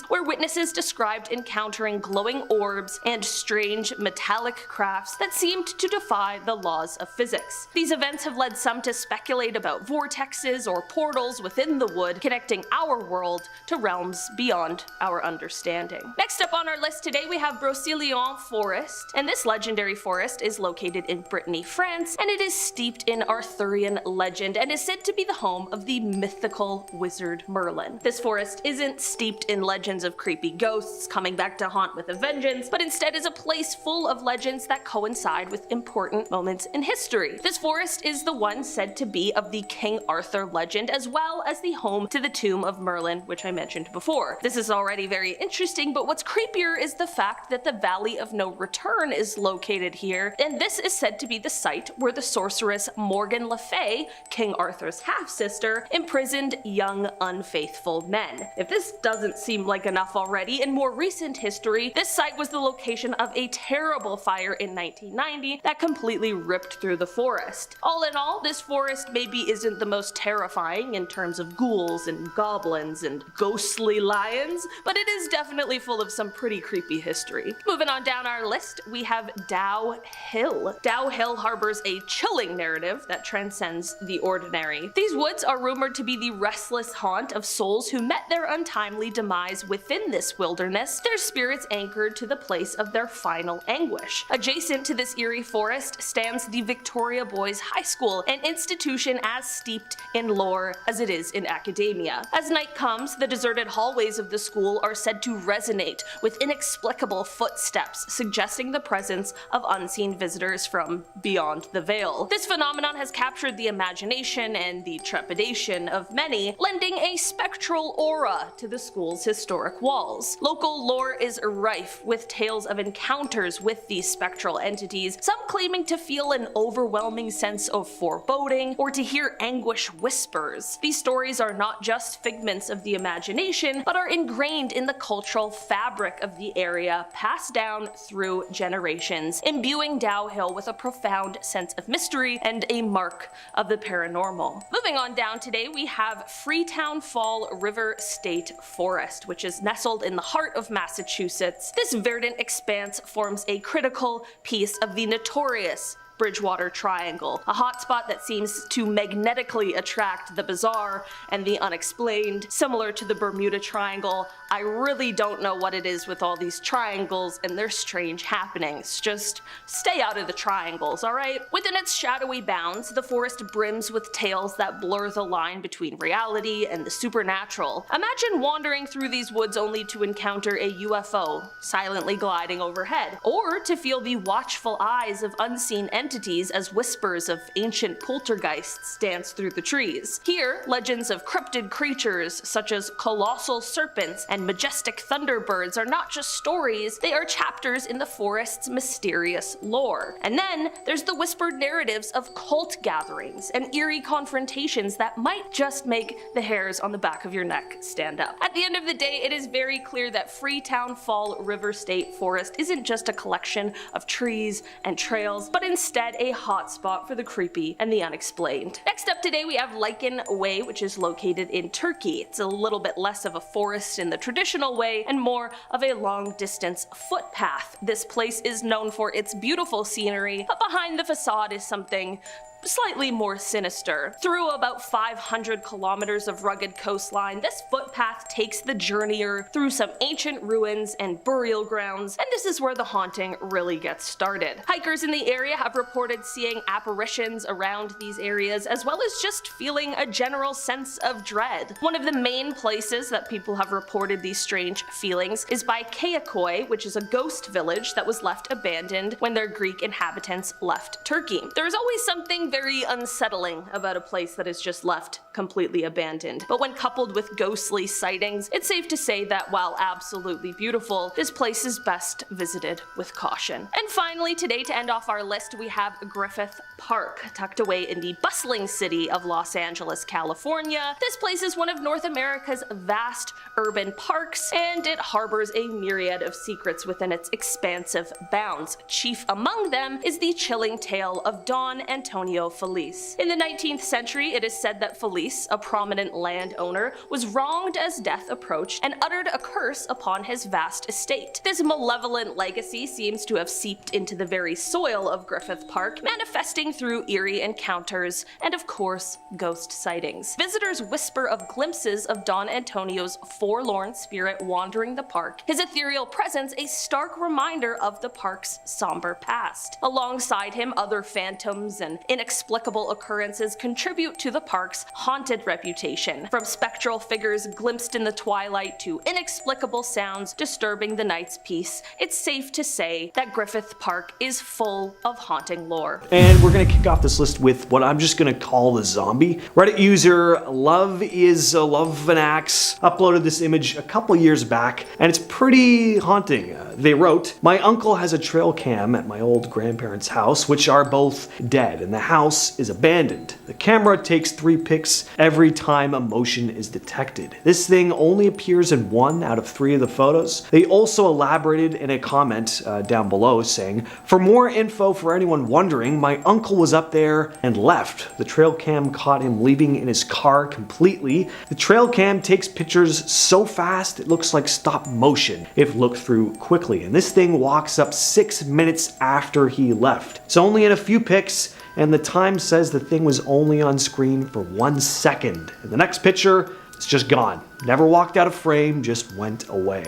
Speaker 2: where witnesses described encountering glowing orbs and strange metallic crafts that seemed to defy the laws of physics. These events have led some to speculate about vortexes or portals within the wood, connecting our world to realms beyond our understanding. Next up on our list today we have Brocéliande Forest, and this legendary forest is located in Brittany, France, and it is steeped in Arthurian legend and is said to be the home of the mythical wizard Merlin. This forest isn't steeped in legends of creepy ghosts coming back to haunt with a vengeance, but instead is a place full of legends that coincide with important moments in history. This forest is the one said to be of the King Arthur legend, as well as the home to the tomb of Merlin, which I mentioned before. This is already very interesting, but what's creepier is the fact that the Valley of No Return is located here, and this is said to be the site where the sorceress Morgan Le Fay, King Arthur's half-sister, imprisoned young unfaithful men. If this doesn't seem like enough already, in more recent history, this site was the location of a terrible fire in 1990 that completely ripped through the forest. All in all, this forest maybe isn't the most terrifying in terms of ghouls and goblins and ghostly lions, but it is definitely full of some pretty creepy history. Moving on down our list, we have Dow Hill. Dow Hill harbors a chilling narrative that transcends the ordinary. These woods are rumored to be the restless haunt of souls who met their untimely early demise within this wilderness, their spirits anchored to the place of their final anguish. Adjacent to this eerie forest stands the Victoria Boys High School, an institution as steeped in lore as it is in academia. As night comes, the deserted hallways of the school are said to resonate with inexplicable footsteps, suggesting the presence of unseen visitors from beyond the veil. This phenomenon has captured the imagination and the trepidation of many, lending a spectral aura to the school's historic walls. Local lore is rife with tales of encounters with these spectral entities, some claiming to feel an overwhelming sense of foreboding or to hear anguish whispers. These stories are not just figments of the imagination, but are ingrained in the cultural fabric of the area, passed down through generations, imbuing Dow Hill with a profound sense of mystery and a mark of the paranormal. Moving on down today, we have Freetown Fall River State Forest, which is nestled in the heart of Massachusetts. This verdant expanse forms a critical piece of the notorious Bridgewater Triangle, a hotspot that seems to magnetically attract the bizarre and the unexplained. Similar to the Bermuda Triangle, I really don't know what it is with all these triangles and their strange happenings. Just stay out of the triangles, alright? Within its shadowy bounds, the forest brims with tales that blur the line between reality and the supernatural. Imagine wandering through these woods only to encounter a UFO silently gliding overhead, or to feel the watchful eyes of unseen entities as whispers of ancient poltergeists dance through the trees. Here, legends of cryptid creatures such as colossal serpents and majestic thunderbirds are not just stories, they are chapters in the forest's mysterious lore. And then there's the whispered narratives of cult gatherings and eerie confrontations that might just make the hairs on the back of your neck stand up. At the end of the day, it is very clear that Freetown Fall River State Forest isn't just a collection of trees and trails, but instead a hotspot for the creepy and the unexplained. Next up today we have Lichen Way, which is located in Turkey. It's a little bit less of a forest in the traditional way and more of a long distance footpath. This place is known for its beautiful scenery, but behind the facade is something slightly more sinister. Through about 500 kilometers of rugged coastline, this footpath takes the journeyer through some ancient ruins and burial grounds, and this is where the haunting really gets started. Hikers in the area have reported seeing apparitions around these areas, as well as just feeling a general sense of dread. One of the main places that people have reported these strange feelings is by Kayakoi, which is a ghost village that was left abandoned when their Greek inhabitants left Turkey. There is always something very unsettling about a place that is just left completely abandoned. But when coupled with ghostly sightings, it's safe to say that while absolutely beautiful, this place is best visited with caution. And finally, today to end off our list, we have Griffith Park, tucked away in the bustling city of Los Angeles, California. This place is one of North America's vast urban parks, and it harbors a myriad of secrets within its expansive bounds. Chief among them is the chilling tale of Don Antonio Felice. In the 19th century, it is said that Felice, a prominent landowner, was wronged as death approached and uttered a curse upon his vast estate. This malevolent legacy seems to have seeped into the very soil of Griffith Park, manifesting through eerie encounters and, of course, ghost sightings. Visitors whisper of glimpses of Don Antonio's forlorn spirit wandering the park, his ethereal presence a stark reminder of the park's somber past. Alongside him, other phantoms and inexplicable occurrences contribute to the park's haunted reputation, from spectral figures glimpsed in the twilight to inexplicable sounds disturbing the night's peace. It's safe to say that Griffith Park is full of haunting lore.
Speaker 3: And we're gonna kick off this list with what I'm just gonna call the zombie. Reddit user Love is a Love an Axe uploaded this image a couple years back, and it's pretty haunting. They wrote, "My uncle has a trail cam at my old grandparents' house, which are both dead, and the house is abandoned. The camera takes 3 pics every time a motion is detected. This thing only appears in 1 out of 3 of the photos." They also elaborated in a comment down below saying, "For more info for anyone wondering, my uncle was up there and left. The trail cam caught him leaving in his car completely. The trail cam takes pictures so fast it looks like stop motion if looked through quickly, and this thing walks up 6 minutes after he left. It's only in a few pics, and the time says the thing was only on screen for 1 second. In the next picture, It's just gone. Never walked out of frame, just went away.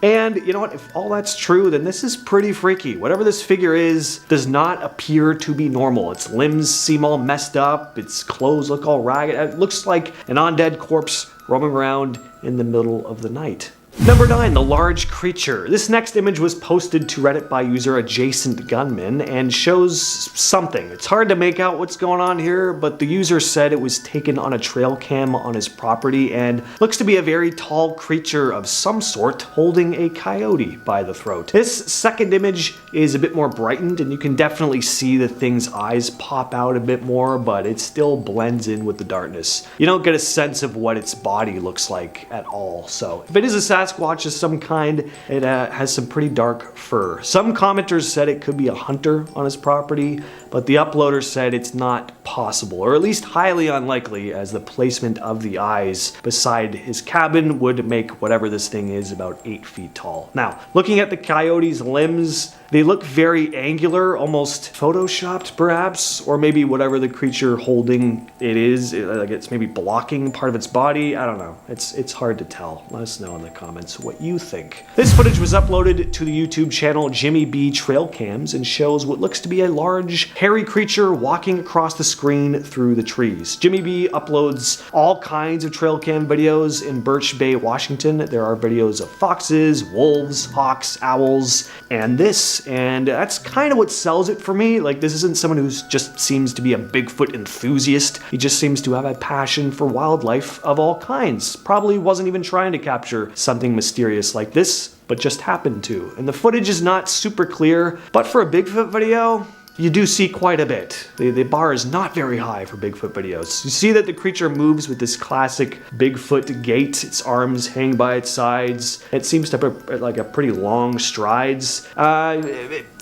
Speaker 3: And you know what, if all that's true, then this is pretty freaky. Whatever this figure is does not appear to be normal. Its limbs seem all messed up, its clothes look all ragged. It looks like an undead corpse roaming around in the middle of the night. Number 9, the large creature. This next image was posted to Reddit by user Adjacent Gunman and shows something. It's hard to make out what's going on here, but the user said it was taken on a trail cam on his property and looks to be a very tall creature of some sort holding a coyote by the throat. This second image is a bit more brightened and you can definitely see the thing's eyes pop out a bit more, but it still blends in with the darkness. You don't get a sense of what its body looks like at all. So if it is a Sasquatch of some kind, it has some pretty dark fur. Some commenters said it could be a hunter on his property, but the uploader said it's not possible, or at least highly unlikely, as the placement of the eyes beside his cabin would make whatever this thing is about 8 feet tall. Now, looking at the coyote's limbs, they look very angular, almost photoshopped perhaps, or maybe whatever the creature holding it is, like it's maybe blocking part of its body. I don't know. It's hard to tell. Let us know in the comments what you think. This footage was uploaded to the YouTube channel Jimmy B Trail Cams and shows what looks to be a large, hairy creature walking across the screen through the trees. Jimmy B uploads all kinds of trail cam videos in Birch Bay, Washington. There are videos of foxes, wolves, hawks, owls, and this. And that's kind of what sells it for me. Like, this isn't someone who just seems to be a Bigfoot enthusiast. He just seems to have a passion for wildlife of all kinds. Probably wasn't even trying to capture something mysterious like this, but just happened to. And the footage is not super clear, but for a Bigfoot video, you do see quite a bit. The bar is not very high for Bigfoot videos. You see that the creature moves with this classic Bigfoot gait. Its arms hang by its sides. It seems to have like a pretty long strides.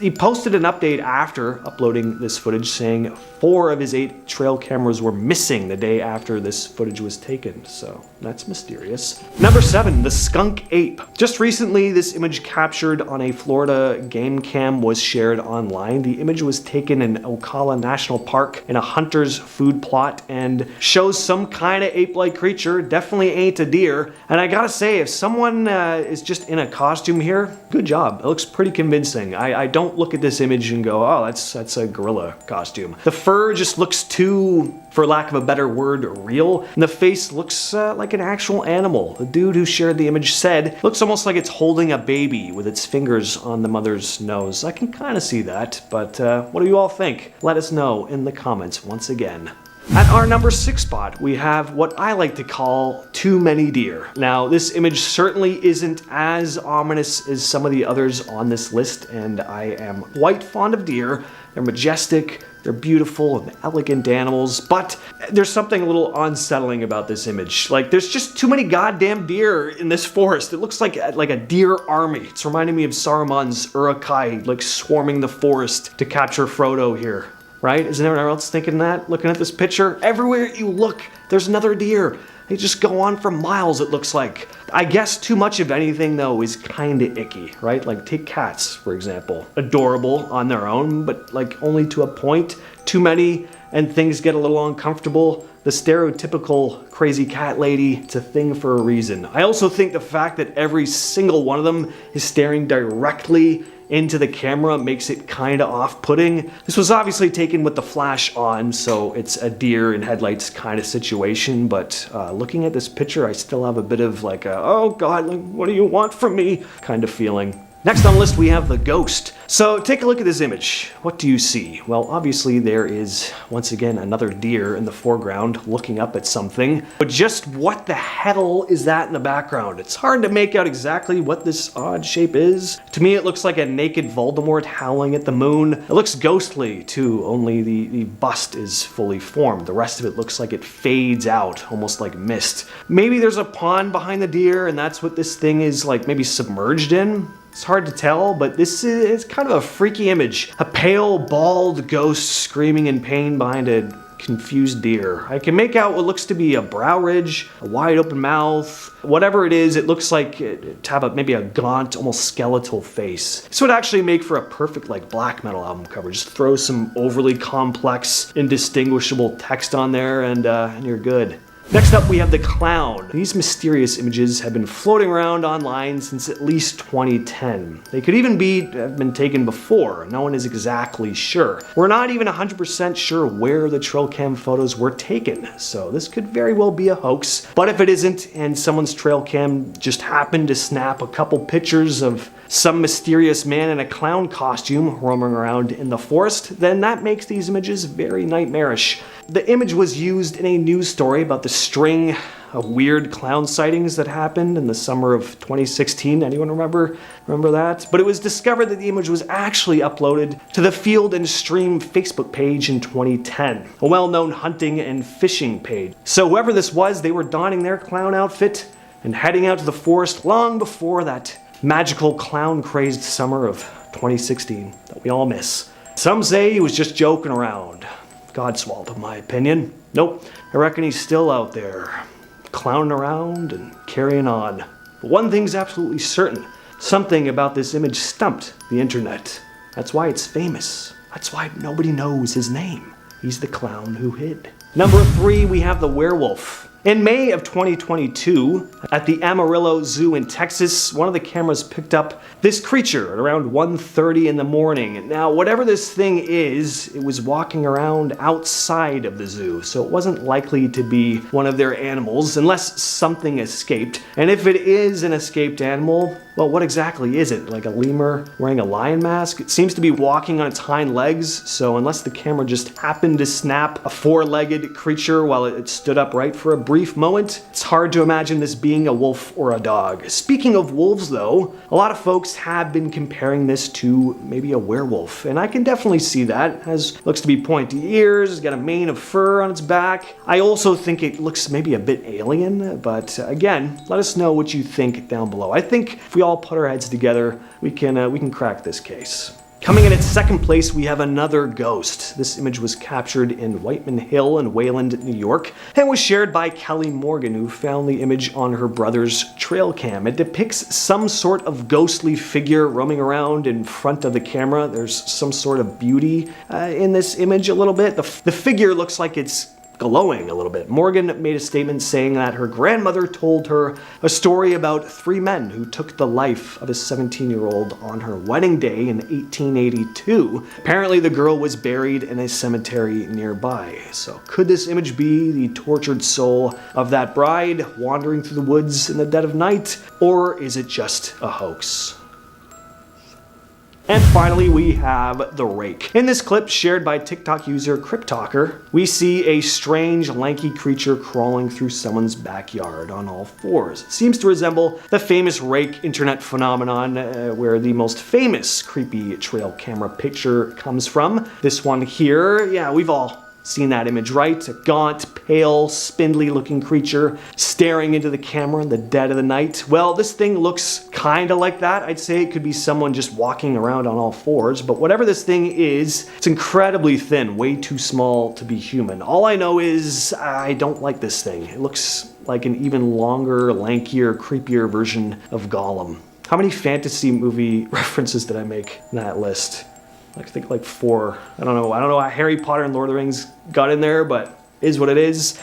Speaker 3: He posted an update after uploading this footage saying 4 of his 8 trail cameras were missing the day after this footage was taken. So that's mysterious. Number 7, the skunk ape. Just recently, this image captured on a Florida game cam was shared online. The image was taken in Ocala National Park in a hunter's food plot and shows some kind of ape-like creature. Definitely ain't a deer. And I gotta say, if someone is just in a costume here, good job. It looks pretty convincing. I don't look at this image and go, oh, that's a gorilla costume. The fur just looks too, for lack of a better word, real. And the face looks like an actual animal. The dude who shared the image said, looks almost like it's holding a baby with its fingers on the mother's nose. I can kind of see that, but what do you all think? Let us know in the comments once again. At our number 6 spot, we have what I like to call too many deer. Now, this image certainly isn't as ominous as some of the others on this list, and I am quite fond of deer. They're majestic, they're beautiful and elegant animals, but there's something a little unsettling about this image. Like, there's just too many goddamn deer in this forest. It looks like a deer army. It's reminding me of Saruman's Uruk-hai, like swarming the forest to capture Frodo here. Right? Isn't everyone else thinking that? Looking at this picture? Everywhere you look, there's another deer. They just go on for miles, it looks like. I guess too much of anything, though, is kinda icky, right? Like, take cats, for example. Adorable on their own, but like only to a point. Too many, and things get a little uncomfortable. The stereotypical crazy cat lady, it's a thing for a reason. I also think the fact that every single one of them is staring directly into the camera makes it kinda off-putting. This was obviously taken with the flash on, so it's a deer in headlights kind of situation, but looking at this picture, I still have a bit of like a, oh god, like, what do you want from me kind of feeling. Next on the list, we have the ghost. So take a look at this image. What do you see? Well, obviously there is, once again, another deer in the foreground looking up at something. But just what the hell is that in the background? It's hard to make out exactly what this odd shape is. To me, it looks like a naked Voldemort howling at the moon. It looks ghostly, too, only the bust is fully formed. The rest of it looks like it fades out, almost like mist. Maybe there's a pond behind the deer, and that's what this thing is, like, maybe submerged in? It's hard to tell, but this is kind of a freaky image. A pale, bald ghost screaming in pain behind a confused deer. I can make out what looks to be a brow ridge, a wide open mouth. Whatever it is, it looks like to have maybe a gaunt, almost skeletal face. This would actually make for a perfect like black metal album cover. Just throw some overly complex, indistinguishable text on there and you're good. Next up, we have the clown. These mysterious images have been floating around online since at least 2010. They could even have been taken before. No one is exactly sure. We're not even 100% sure where the trail cam photos were taken, so this could very well be a hoax. But if it isn't, and someone's trail cam just happened to snap a couple pictures of some mysterious man in a clown costume roaming around in the forest, then that makes these images very nightmarish. The image was used in a news story about the string of weird clown sightings that happened in the summer of 2016. Anyone remember that? But it was discovered that the image was actually uploaded to the Field and Stream Facebook page in 2010, a well-known hunting and fishing page. So whoever this was, they were donning their clown outfit and heading out to the forest long before that magical clown-crazed summer of 2016 that we all miss. Some say he was just joking around. Godswallop, in my opinion. Nope, I reckon he's still out there, clowning around and carrying on. But one thing's absolutely certain. Something about this image stumped the internet. That's why it's famous. That's why nobody knows his name. He's the clown who hid. Number 3, we have the werewolf. In May of 2022, at the Amarillo Zoo in Texas, one of the cameras picked up this creature at around 1:30 in the morning. Now, whatever this thing is, it was walking around outside of the zoo, so it wasn't likely to be one of their animals unless something escaped. And if it is an escaped animal, well, what exactly is it? Like a lemur wearing a lion mask? It seems to be walking on its hind legs, so unless the camera just happened to snap a four-legged creature while it stood upright for a brief moment, it's hard to imagine this being a wolf or a dog. Speaking of wolves though, a lot of folks have been comparing this to maybe a werewolf, and I can definitely see that, as it looks to be pointy ears, it's got a mane of fur on its back. I also think it looks maybe a bit alien, but again, let us know what you think down below. I think if we all put our heads together, we can crack this case. Coming in at second place, we have another ghost. This image was captured in Whiteman Hill in Wayland, New York, and was shared by Kelly Morgan, who found the image on her brother's trail cam. It depicts some sort of ghostly figure roaming around in front of the camera. There's some sort of beauty in this image a little bit. The figure looks like it's glowing a little bit. Morgan made a statement saying that her grandmother told her a story about 3 men who took the life of a 17-year-old on her wedding day in 1882. Apparently the girl was buried in a cemetery nearby. So could this image be the tortured soul of that bride wandering through the woods in the dead of night, or is it just a hoax? And finally, we have the rake. In this clip shared by TikTok user Cryptalker, we see a strange, lanky creature crawling through someone's backyard on all fours. It seems to resemble the famous rake internet phenomenon where the most famous creepy trail camera picture comes from. This one here, yeah, we've all seen that image, right? A gaunt, pale, spindly looking creature staring into the camera in the dead of the night. Well, this thing looks kinda like that. I'd say it could be someone just walking around on all fours, but whatever this thing is, it's incredibly thin, way too small to be human. All I know is I don't like this thing. It looks like an even longer, lankier, creepier version of Gollum. How many fantasy movie references did I make in that list? I think like 4. I don't know how Harry Potter and Lord of the Rings got in there, but is what it is.